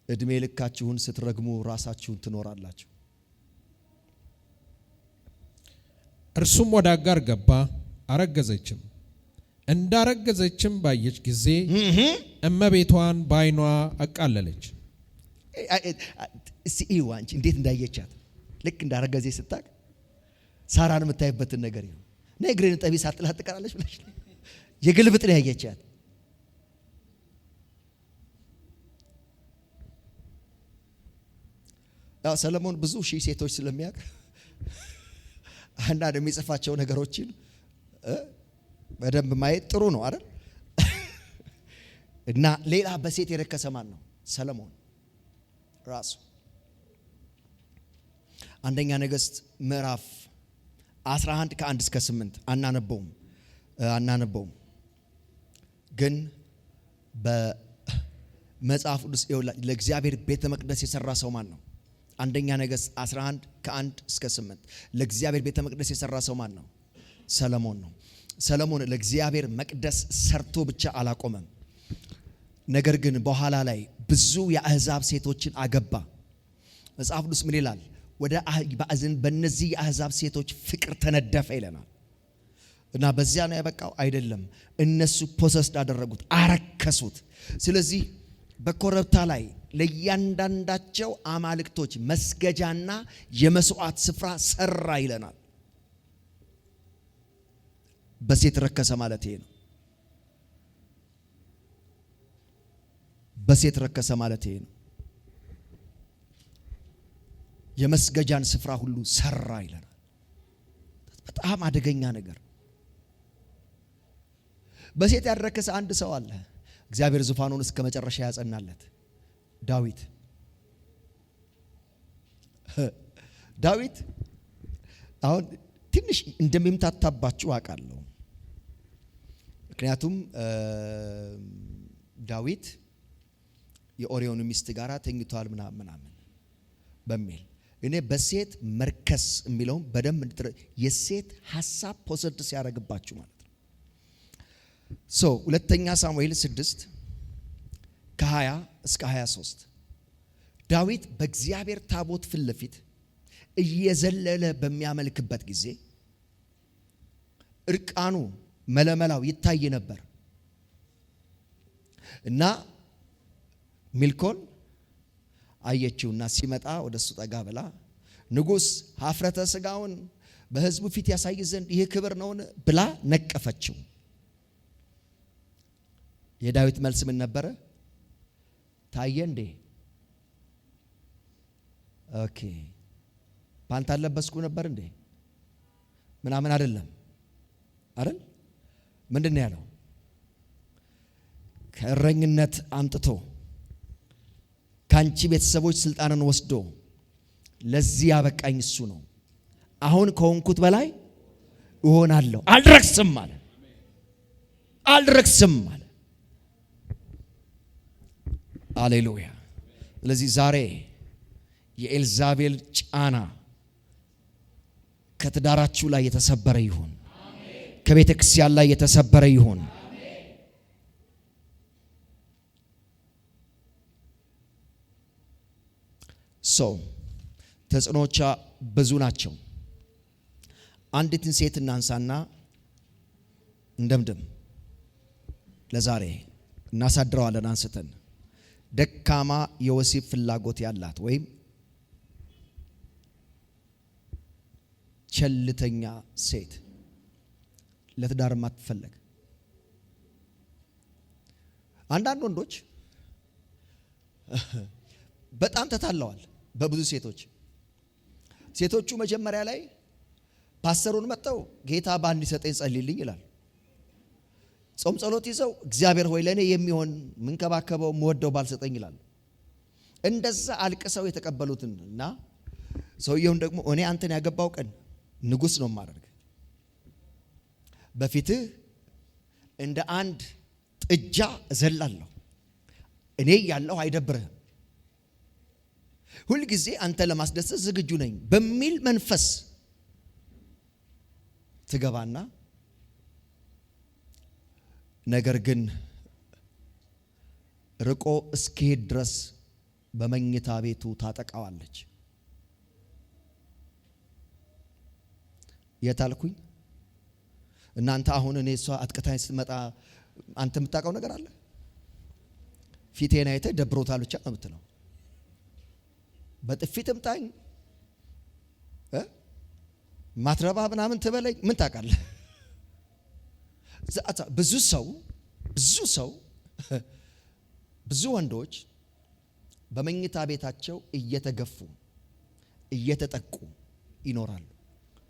እድሜ ልካችሁን ስትረግሙ ራሳችሁን ትኖራላችሁ። እርሱም ወደ አጋር ገባ፣ አረገዘችም። እንዳረገዘችም ባየች ጊዜ እመቤቷን በዓይኗ አቃለለች። እስቲ ዋንቺ እንዴት እንዳየቻት ልክ እንዳረገዘች ስታቅ ሳራን የምታይበትን ነገር ይሁን ነይ እግሬን ጠቢ ሳጥላት ትቀራለች ብለሽ የግልብጥ ነው ያየቻት። ያው ሰለሞን ብዙ ሺህ ሴቶች ስለሚያውቅ አንዳንድ የሚጽፋቸው ነገሮችን በደንብ ማየት ጥሩ ነው አይደል? እና ሌላ በሴት የረከሰ ማን ነው? ሰለሞን ራሱ። አንደኛ ነገሥት ምዕራፍ 11 ከ1 እስከ 8 አናነበውም ግን በመጽሐፍ ቅዱስ ለእግዚአብሔር ቤተ መቅደስ የሰራ ሰው ማን ነው? አንደኛ ነገሥት 11 ከ1 እስከ 8 ለእግዚአብሔር ቤተ መቅደስ የሰራ ሰው ማን ነው? ሰለሞን ነው። ሰለሞን ለእግዚአብሔር መቅደስ ሰርቶ ብቻ አላቆመም። ነገር ግን በኋላ ላይ ብዙ የአሕዛብ ሴቶችን አገባ። መጽሐፍ ቅዱስ ምን ይላል? ወደ በእነዚህ የአሕዛብ ሴቶች ፍቅር ተነደፈ ይለናል። እና በዚያ ነው ያበቃው አይደለም። እነሱ ፖሰስድ አደረጉት፣ አረከሱት። ስለዚህ በኮረብታ ላይ ለእያንዳንዳቸው አማልክቶች መስገጃና የመስዋዕት ስፍራ ሰራ ይለናል። በሴት ረከሰ ማለት ይሄ ነው። በሴት ረከሰ ማለት ይሄ ነው። የመስገጃን ስፍራ ሁሉ ሰራ ይለናል። በጣም አደገኛ ነገር። በሴት ያደረከሰ አንድ ሰው አለ። እግዚአብሔር ዙፋኑን እስከ መጨረሻ ያጸናለት ዳዊት አሁን ትንሽ እንደሚምታታባችሁ አውቃለሁ። ምክንያቱም ዳዊት የኦሪዮን ሚስት ጋር ተኝቷል ምናምን በሚል እኔ በሴት መርከስ የሚለውን በደንብ የሴት ሐሳብ ፖሰድ ሲያደርግባችሁ ማለት ነው። ሁለተኛ ሳሙኤል 6 ከ20 እስከ 23 ዳዊት በእግዚአብሔር ታቦት ፊት ለፊት እየዘለለ በሚያመልክበት ጊዜ እርቃኑ መለመላው ይታይ ነበር እና ሚልኮል አየችውና ሲመጣ ወደሱ ጠጋ ብላ ንጉሥ ኀፍረተ ሥጋውን በሕዝቡ ፊት ያሳይ ዘንድ ይህ ክብር ነውን ብላ ነቀፈችው። የዳዊት መልስ ምን ነበረ? ታየ እንዴ? ኦኬ ፓንት አለበስኩ ነበር እንዴ ምናምን አይደለም አይደል? ምንድን ነው ያለው? ከእረኝነት አምጥቶ ካንቺ ቤተሰቦች ስልጣንን ወስዶ ለዚህ ያበቃኝ እሱ ነው። አሁን ከሆንኩት በላይ እሆናለሁ። አልረክስም አለ። ሃሌሉያ። ስለዚህ ዛሬ የኤልዛቤል ጫና ከትዳራችሁ ላይ የተሰበረ ይሁን። ከቤተ ክርስቲያን ላይ የተሰበረ ይሁን። ተጽዕኖቿ ብዙ ናቸው። አንዲትን ሴት እናንሳና እንደምድም ለዛሬ እናሳድረዋለን። አንስተን ደካማ የወሲብ ፍላጎት ያላት ወይም ቸልተኛ ሴት ለትዳር ማትፈልግ። አንዳንድ ወንዶች በጣም ተታለዋል በብዙ ሴቶች። ሴቶቹ መጀመሪያ ላይ ፓስተሩን መጥተው ጌታ ባንድ ይሰጠኝ ጸልይልኝ ይላል። ጾም ጸሎት ይዘው እግዚአብሔር ሆይ ለኔ የሚሆን ምንከባከበው ምወደው ባልሰጠኝ ይላል። እንደዛ አልቅሰው የተቀበሉትን እና ሰውየውን ደግሞ እኔ አንተን ያገባው ቀን ንጉስ ነው ማድረግ በፊትህ እንደ አንድ ጥጃ እዘላለሁ እኔ ያለው አይደብርህም ሁሉ ጊዜ አንተ ለማስደሰት ዝግጁ ነኝ በሚል መንፈስ ትገባና ነገር ግን ርቆ እስኪሄድ ድረስ በመኝታ ቤቱ ታጠቃዋለች። የታልኩኝ እናንተ አሁን እኔ እሷ አጥቅታኝ ስትመጣ አንተ የምታውቀው ነገር አለ? ፊቴን አይተህ ደብሮታል ብቻ ነው የምትለው። በጥፊ ትምታኝ ማትረባ ምናምን ትበለኝ ምን ታውቃለህ? ብዙ ሰው ብዙ ወንዶች በመኝታ ቤታቸው እየተገፉ እየተጠቁ ይኖራሉ።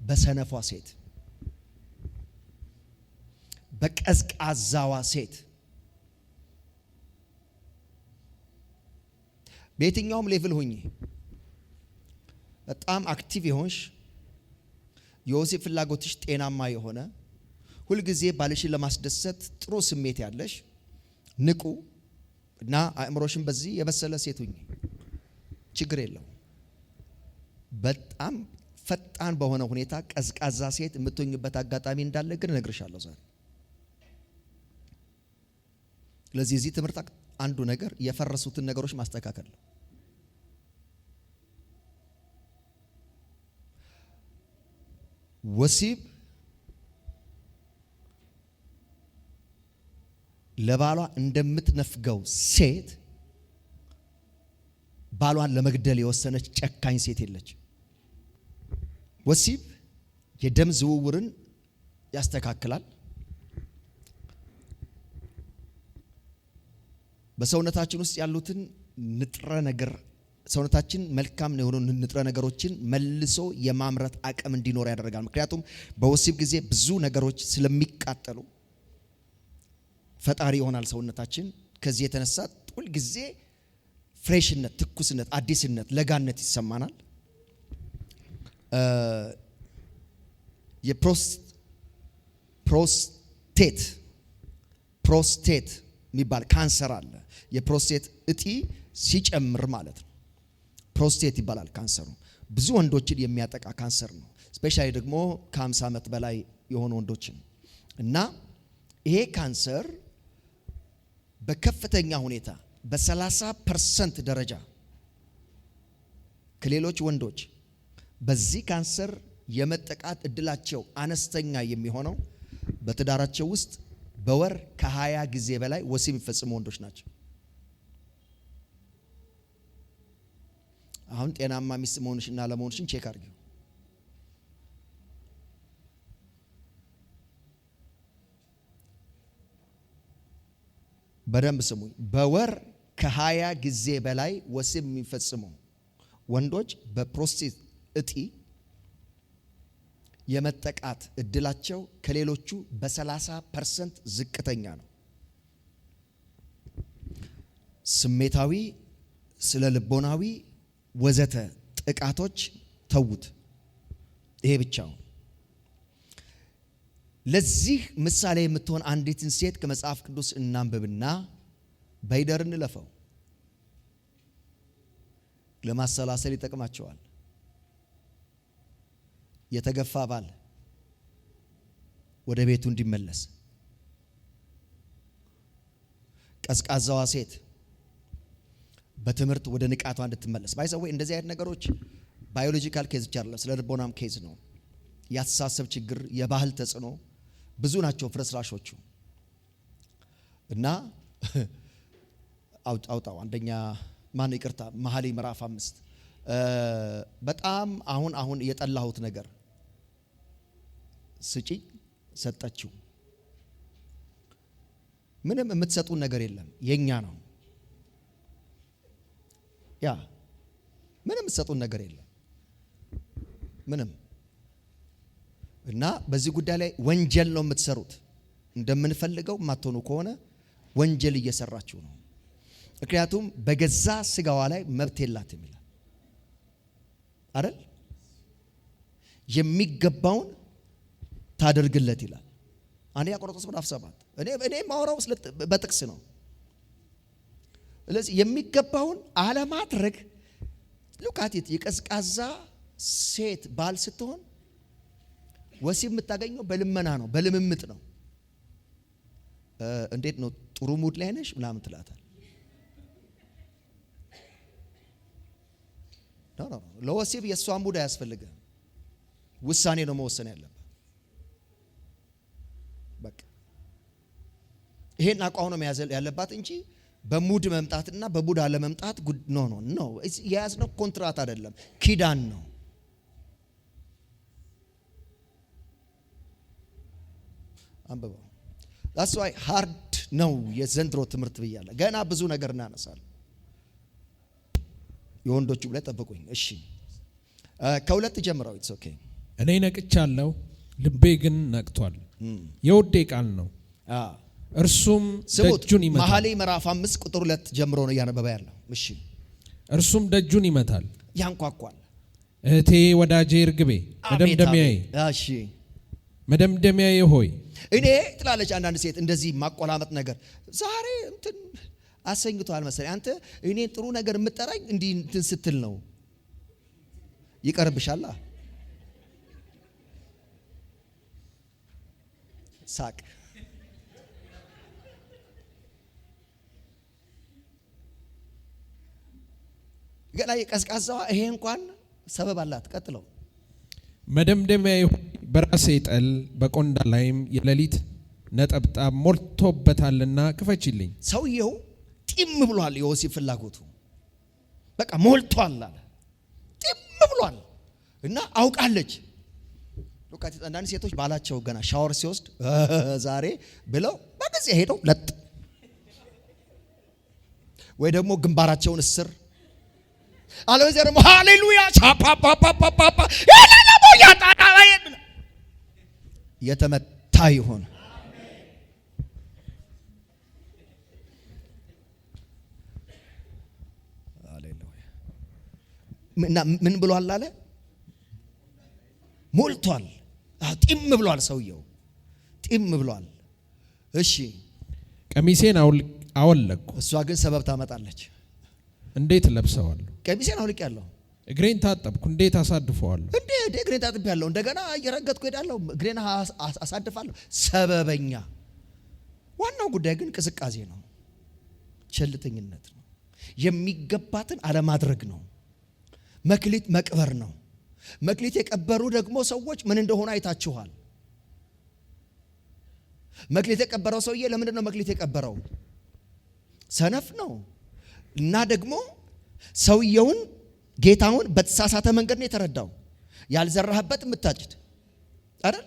በሰነፏ ሴት፣ በቀዝቃዛዋ ሴት፣ በየትኛውም ሌቭል ሆኜ በጣም አክቲቭ የሆንሽ የወሲብ ፍላጎትሽ ጤናማ የሆነ ሁልጊዜ ባልሽን ለማስደሰት ጥሩ ስሜት ያለሽ ንቁ እና አእምሮሽን በዚህ የበሰለ ሴት ሁኚ። ችግር የለው። በጣም ፈጣን በሆነ ሁኔታ ቀዝቃዛ ሴት የምትሆኝበት አጋጣሚ እንዳለ ግን እነግርሻለሁ ዛሬ። ስለዚህ እዚህ ትምህርት አንዱ ነገር የፈረሱትን ነገሮች ማስተካከል ነው። ወሲብ ለባሏ እንደምትነፍገው ሴት ባሏን ለመግደል የወሰነች ጨካኝ ሴት የለች። ወሲብ የደም ዝውውርን ያስተካክላል። በሰውነታችን ውስጥ ያሉትን ንጥረ ነገር ሰውነታችን መልካም የሆኑ ንጥረ ነገሮችን መልሶ የማምረት አቅም እንዲኖር ያደርጋል። ምክንያቱም በወሲብ ጊዜ ብዙ ነገሮች ስለሚቃጠሉ ፈጣሪ ይሆናል ሰውነታችን። ከዚህ የተነሳ ሁል ጊዜ ፍሬሽነት፣ ትኩስነት፣ አዲስነት፣ ለጋነት ይሰማናል። ፕሮስቴት የሚባል ካንሰር አለ። የፕሮስቴት እጢ ሲጨምር ማለት ነው። ፕሮስቴት ይባላል ካንሰሩ። ብዙ ወንዶችን የሚያጠቃ ካንሰር ነው። ስፔሻሊ ደግሞ ከ50 ዓመት በላይ የሆኑ ወንዶችን እና ይሄ ካንሰር በከፍተኛ ሁኔታ በ30% ደረጃ ከሌሎች ወንዶች በዚህ ካንሰር የመጠቃት እድላቸው አነስተኛ የሚሆነው በትዳራቸው ውስጥ በወር ከ20 ጊዜ በላይ ወሲብ የሚፈጽሙ ወንዶች ናቸው። አሁን ጤናማ ሚስት መሆንሽና ለመሆንሽን ቼክ አድርጊው። በደንብ ስሙኝ። በወር ከ20 ጊዜ በላይ ወሲብ የሚፈጽሙ ወንዶች በፕሮስቴት እጢ የመጠቃት እድላቸው ከሌሎቹ በ30% ዝቅተኛ ነው። ስሜታዊ፣ ስለ ልቦናዊ ወዘተ ጥቃቶች ተውት። ይሄ ብቻው ለዚህ ምሳሌ የምትሆን አንዲትን ሴት ከመጽሐፍ ቅዱስ እናንብብና በይደር እንለፈው። ለማሰላሰል ይጠቅማቸዋል። የተገፋ ባል ወደ ቤቱ እንዲመለስ፣ ቀዝቃዛዋ ሴት በትምህርት ወደ ንቃቷ እንድትመለስ። ባይዘው እንደዚህ አይነት ነገሮች ባዮሎጂካል ኬዝ ይቻላል፣ ስለ ልቦናም ኬዝ ነው። የአስተሳሰብ ችግር፣ የባህል ተጽዕኖ ብዙ ናቸው ፍርስራሾቹ። እና አውጣው አንደኛ ይቅርታ መኃልየ ምዕራፍ 5 በጣም አሁን የጠላሁት ነገር ስጪኝ ሰጠችው። ምንም የምትሰጡን ነገር የለም የኛ ነው። ያ ምንም የምትሰጡን ነገር የለም ምንም። እና በዚህ ጉዳይ ላይ ወንጀል ነው የምትሰሩት። እንደምንፈልገው ማትሆኑ ከሆነ ወንጀል እየሰራችሁ ነው። ምክንያቱም በገዛ ስጋዋ ላይ መብት የላትም ይላል አይደል? የሚገባውን ታደርግለት ይላል አንደኛ ቆሮንቶስ ምዕራፍ 7። እኔ ማወራው በጥቅስ ነው። ስለዚህ የሚገባውን አለማድረግ ሉቃቲት የቀዝቃዛ ሴት ባል ስትሆን ወሲብ የምታገኘው በልመና ነው፣ በልምምጥ ነው። እንዴት ነው ጥሩ ሙድ ላይ ነሽ ምናምን ትላታል። ለወሲብ የእሷ ሙድ አያስፈልግም። ውሳኔ ነው መወሰን ያለበት። በቃ ይሄን አቋም ነው መያዝ ያለባት እንጂ በሙድ መምጣትና በሙድ አለመምጣት ኖ የያዝነው ኮንትራት አይደለም፣ ኪዳን ነው። አንብበው። that's why hard ነው የዘንድሮ ትምህርት ብያለሁ። ገና ብዙ ነገር እናነሳለን። የወንዶቹ ላይ ጠብቁኝ እሺ። ከሁለት ጀምረው it's okay። እኔ ነቅቻለሁ፣ ልቤ ግን ነቅቷል። የውዴ ቃል ነው እርሱም ደጁን ይመታል። መኃልየ ምዕራፍ 5 ቁጥር 2 ጀምሮ ነው እያነበበ ያለው። እሺ እርሱም ደጁን ይመታል፣ ያንኳኳል። እህቴ ወዳጄ እርግቤ መደምደሚያዬ፣ እሺ መደምደሚያዬ ሆይ እኔ ትላለች አንዳንድ ሴት እንደዚህ ማቆላመጥ ነገር ዛሬ እንትን አሰኝቷል መሰለኝ። አንተ እኔ ጥሩ ነገር የምጠራኝ እንዲህ እንትን ስትል ነው። ይቀርብሻል ሳቅ። ገና የቀዝቃዛዋ ይሄ እንኳን ሰበብ አላት። ቀጥለው መደምደሚያዬ ሆይ በራሴ ጠል በቆንዳ ላይም የሌሊት ነጠብጣብ ሞልቶበታልና ክፈችልኝ። ሰውየው ጢም ብሏል። የወሲብ ፍላጎቱ በቃ ሞልቷል አለ። ጢም ብሏል እና አውቃለች። ሉቃት አንዳንድ ሴቶች ባላቸው ገና ሻወር ሲወስድ ዛሬ ብለው በጊዜ ሄደው ለጥ ወይ ደግሞ ግንባራቸውን እስር አለበለዚያ ደግሞ ሃሌሉያ ቻፓፓፓፓፓ ያለነው ያጣጣላ የተመታ ይሆን። ምን ብሏል አለ? ሞልቷል። ጢም ብሏል። ሰውየው ጢም ብሏል። እሺ ቀሚሴን አወለቅኩ፣ እሷ ግን ሰበብ ታመጣለች። እንዴት ለብሰዋለሁ? ቀሚሴን አውልቄያለሁ፣ እግሬን ታጠብኩ፣ እንዴት አሳድፈዋለሁ? እንዴ እግሬን ታጥቤያለሁ፣ እንደገና እየረገጥኩ ሄዳለሁ፣ እግሬን አሳድፋለሁ። ሰበበኛ። ዋናው ጉዳይ ግን ቅዝቃዜ ነው፣ ቸልተኝነት ነው፣ የሚገባትን አለማድረግ ነው፣ መክሊት መቅበር ነው። መክሊት የቀበሩ ደግሞ ሰዎች ምን እንደሆነ አይታችኋል። መክሊት የቀበረው ሰውዬ ለምንድን ነው መክሊት የቀበረው? ሰነፍ ነው። እና ደግሞ ሰውየውን ጌታውን በተሳሳተ መንገድ ነው የተረዳው። ያልዘራህበት የምታጭድ አይደል?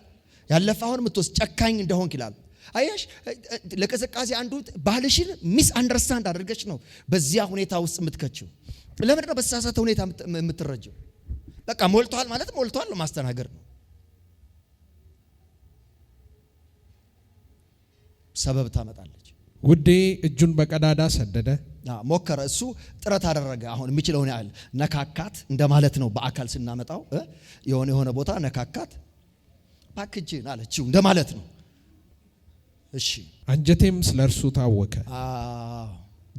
ያለፈውን የምትወስድ ጨካኝ እንደሆንክ ይላል። አያሽ ለቅዝቃዜ አንዱ ባህልሽን ሚስ አንደርስታንድ አድርገሽ ነው በዚያ ሁኔታ ውስጥ የምትከችው። ለምንድን ነው በተሳሳተ ሁኔታ የምትረጀው? በቃ ሞልቷል ማለት ሞልቷል ማስተናገር ነው። ሰበብ ታመጣለች። ውዴ እጁን በቀዳዳ ሰደደ፣ ሞከረ። እሱ ጥረት አደረገ። አሁን የሚችለውን ያህል ነካካት እንደማለት ነው። በአካል ስናመጣው የሆነ ቦታ ነካካት፣ ፓክጅን አለችው እንደማለት ነው። እሺ አንጀቴም ስለ እርሱ ታወከ።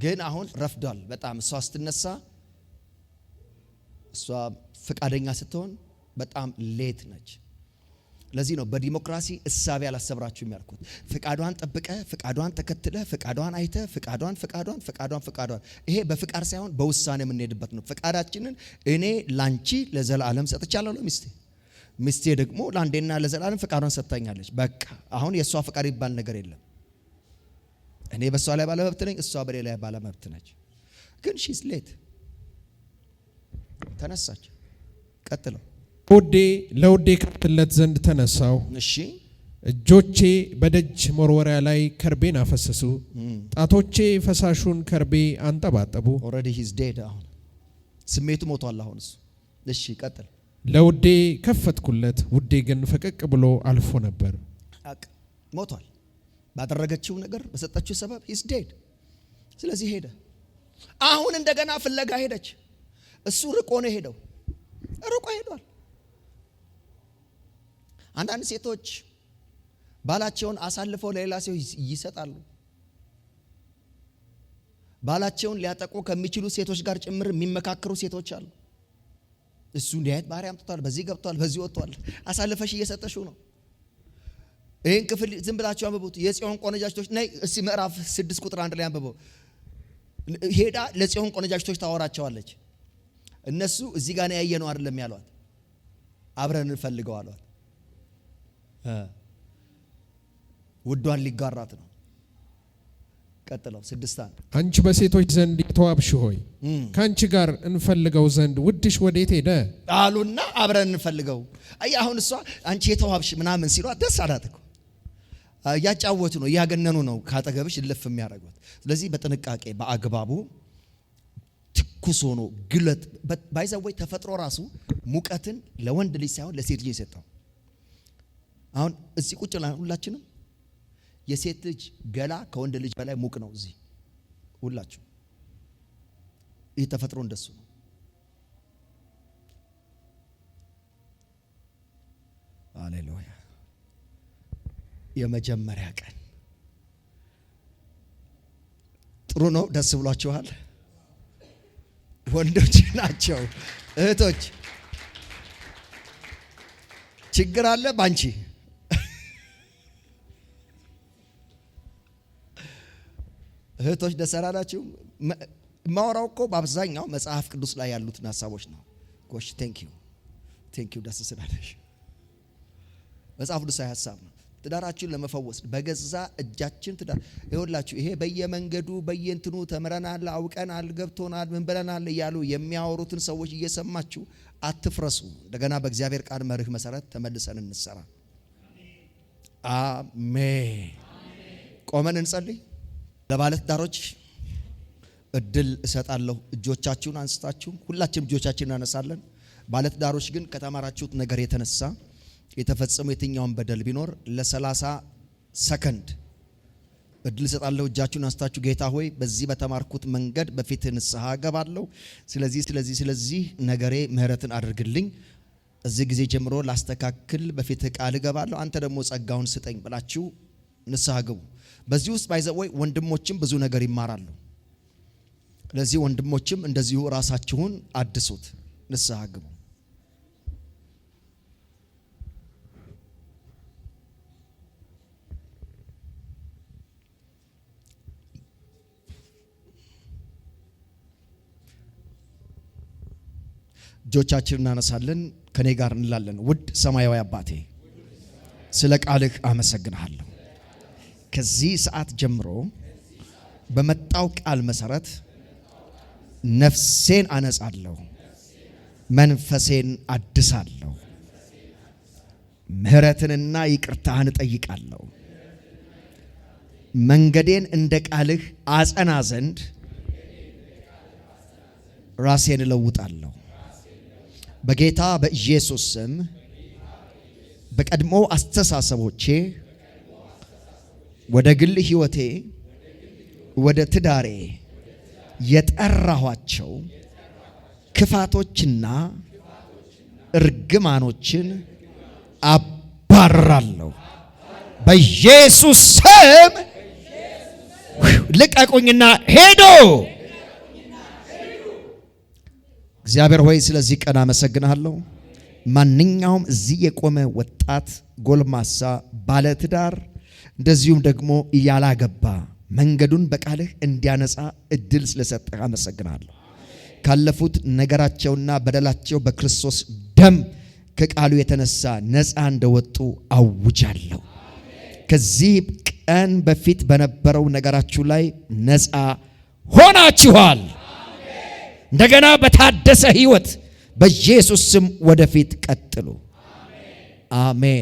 ግን አሁን ረፍዷል በጣም። እሷ ስትነሳ እሷ ፈቃደኛ ስትሆን በጣም ሌት ነች። ለዚህ ነው በዲሞክራሲ እሳቤ አላሰብራችሁ የሚያልኩት። ፍቃዷን ጠብቀ፣ ፍቃዷን ተከትለ፣ ፍቃዷን አይተ፣ ፍቃዷን ይሄ በፍቃድ ሳይሆን በውሳኔ የምንሄድበት ነው። ፍቃዳችንን እኔ ላንቺ ለዘላለም ሰጥቻለሁ ለሚስቴ ሚስቴ ደግሞ ለአንዴና ለዘላለም ፍቃዷን ሰጥታኛለች። በቃ አሁን የእሷ ፍቃድ ይባል ነገር የለም። እኔ በእሷ ላይ ባለ መብት ነኝ፣ እሷ በሌላ ላይ ባለ መብት ነች። ግን ሺስ ሌት ተነሳች። ቀጥለው ለውዴ ከፍትለት ዘንድ ተነሳው። እሺ እጆቼ በደጅ መወርወሪያ ላይ ከርቤን አፈሰሱ፣ ጣቶቼ ፈሳሹን ከርቤ አንጠባጠቡ። ኦልሬዲ ሂዝ ዴድ። አሁን ስሜቱ ሞቷል። አሁን እሱ እሺ ቀጥል። ለውዴ ከፈትኩለት፣ ውዴ ግን ፈቀቅ ብሎ አልፎ ነበር። ሞቷል። ባደረገችው ነገር በሰጠችው ሰበብ ሂዝ ዴድ። ስለዚህ ሄደ። አሁን እንደገና ፍለጋ ሄደች። እሱ ርቆ ነው ሄደው፣ ርቆ ሄዷል። አንዳንድ ሴቶች ባላቸውን አሳልፈው ለሌላ ሰው ይሰጣሉ። ባላቸውን ሊያጠቁ ከሚችሉ ሴቶች ጋር ጭምር የሚመካከሩ ሴቶች አሉ። እሱ እንዲህ አይነት ባህሪ አምጥቷል፣ በዚህ ገብቷል፣ በዚህ ወጥቷል፣ አሳልፈሽ እየሰጠሽው ነው። ይህን ክፍል ዝም ብላችሁ አንብቡት። የጽዮን ቆነጃጅቶች ነይ እስቲ ምዕራፍ 6 ቁጥር 1 ላይ አንብበው። ሄዳ ለጽዮን ቆነጃጅቶች ታወራቸዋለች። እነሱ እዚህ ጋር ነው ያየነው አይደለም ያሏት፣ አብረን እንፈልገው አሏት። ውዷን ሊጋራት ነው። ቀጥለው 6:1 አንቺ በሴቶች ዘንድ የተዋብሽ ሆይ ካንቺ ጋር እንፈልገው ዘንድ ውድሽ ወዴት ሄደ አሉና አብረን እንፈልገው። አይ አሁን እሷ አንቺ የተዋብሽ ምናምን ሲሏት ደስ አላት እኮ። ያጫወቱ ነው፣ ያገነኑ ነው ካጠገብሽ ልፍ የሚያደርጉት። ስለዚህ በጥንቃቄ በአግባቡ ትኩስ ሆኖ ግለት ባይዘወይ ተፈጥሮ ራሱ ሙቀትን ለወንድ ልጅ ሳይሆን ለሴት ልጅ የሰጠው። አሁን እዚህ ቁጭ ብለን ሁላችንም የሴት ልጅ ገላ ከወንድ ልጅ በላይ ሙቅ ነው። እዚህ ሁላችሁ ይህ ተፈጥሮ እንደሱ ነው። ሃሌሉያ። የመጀመሪያ ቀን ጥሩ ነው። ደስ ብሏችኋል? ወንዶች ናቸው። እህቶች ችግር አለ ባንቺ? እህቶች ደስ አላላችሁ? ማወራው እኮ በአብዛኛው መጽሐፍ ቅዱስ ላይ ያሉትን ሐሳቦች ነው። ጎሽ ቴንክ ዩ ደስ ስላለሽ። መጽሐፍ ቅዱሳዊ ሐሳብ ነው። ትዳራችሁን ለመፈወስ በገዛ እጃችን ትዳር ይኸውላችሁ። ይሄ በየመንገዱ በየእንትኑ ተምረናል፣ አውቀናል፣ ገብቶናል፣ ምን ብለናል እያሉ የሚያወሩትን ሰዎች እየሰማችሁ አትፍረሱ። እንደገና በእግዚአብሔር ቃል መርህ መሰረት ተመልሰን እንሰራ። አሜን። ቆመን እንጸልይ። ለባለትዳሮች እድል እሰጣለሁ። እጆቻችሁን አንስታችሁ ሁላችንም እጆቻችንን እናነሳለን። ባለትዳሮች ግን ከተማራችሁት ነገር የተነሳ የተፈጸመው የትኛውን በደል ቢኖር ለ30 ሰከንድ እድል እሰጣለሁ። እጃችሁን አንስታችሁ ጌታ ሆይ በዚህ በተማርኩት መንገድ በፊት ንስሐ ገባለሁ። ስለዚህ ነገሬ ምህረትን አድርግልኝ። እዚህ ጊዜ ጀምሮ ላስተካክል በፊት ቃል ገባለሁ። አንተ ደግሞ ጸጋውን ስጠኝ ብላችሁ ንስሐ ግቡ። በዚህ ውስጥ ባይዘወይ ወንድሞችም ብዙ ነገር ይማራሉ። ለዚህ ወንድሞችም እንደዚሁ ራሳችሁን አድሱት፣ ንስሐ ግቡ። እጆቻችንን እናነሳለን፣ ከኔ ጋር እንላለን። ውድ ሰማያዊ አባቴ ስለ ቃልህ አመሰግናለሁ። ከዚህ ሰዓት ጀምሮ በመጣው ቃል መሰረት ነፍሴን አነጻለሁ፣ መንፈሴን አድሳለሁ፣ ምህረትንና ይቅርታህን እጠይቃለሁ። መንገዴን እንደ ቃልህ አጸና ዘንድ ራሴን እለውጣለሁ። በጌታ በኢየሱስ ስም በቀድሞ አስተሳሰቦቼ ወደ ግል ህይወቴ ወደ ትዳሬ የጠራኋቸው ክፋቶችና እርግማኖችን አባራለሁ። በኢየሱስ ስም ልቀቁኝና ሄዶ እግዚአብሔር ሆይ ስለዚህ ቀን አመሰግናለሁ። ማንኛውም እዚህ የቆመ ወጣት፣ ጎልማሳ፣ ባለትዳር እንደዚሁም ደግሞ ያላገባ መንገዱን በቃልህ እንዲያነጻ እድል ስለሰጠህ አመሰግናለሁ። ካለፉት ነገራቸውና በደላቸው በክርስቶስ ደም ከቃሉ የተነሳ ነፃ እንደወጡ አውጃለሁ። ከዚህ ቀን በፊት በነበረው ነገራችሁ ላይ ነፃ ሆናችኋል። እንደገና በታደሰ ሕይወት በኢየሱስ ስም ወደፊት ቀጥሉ። አሜን።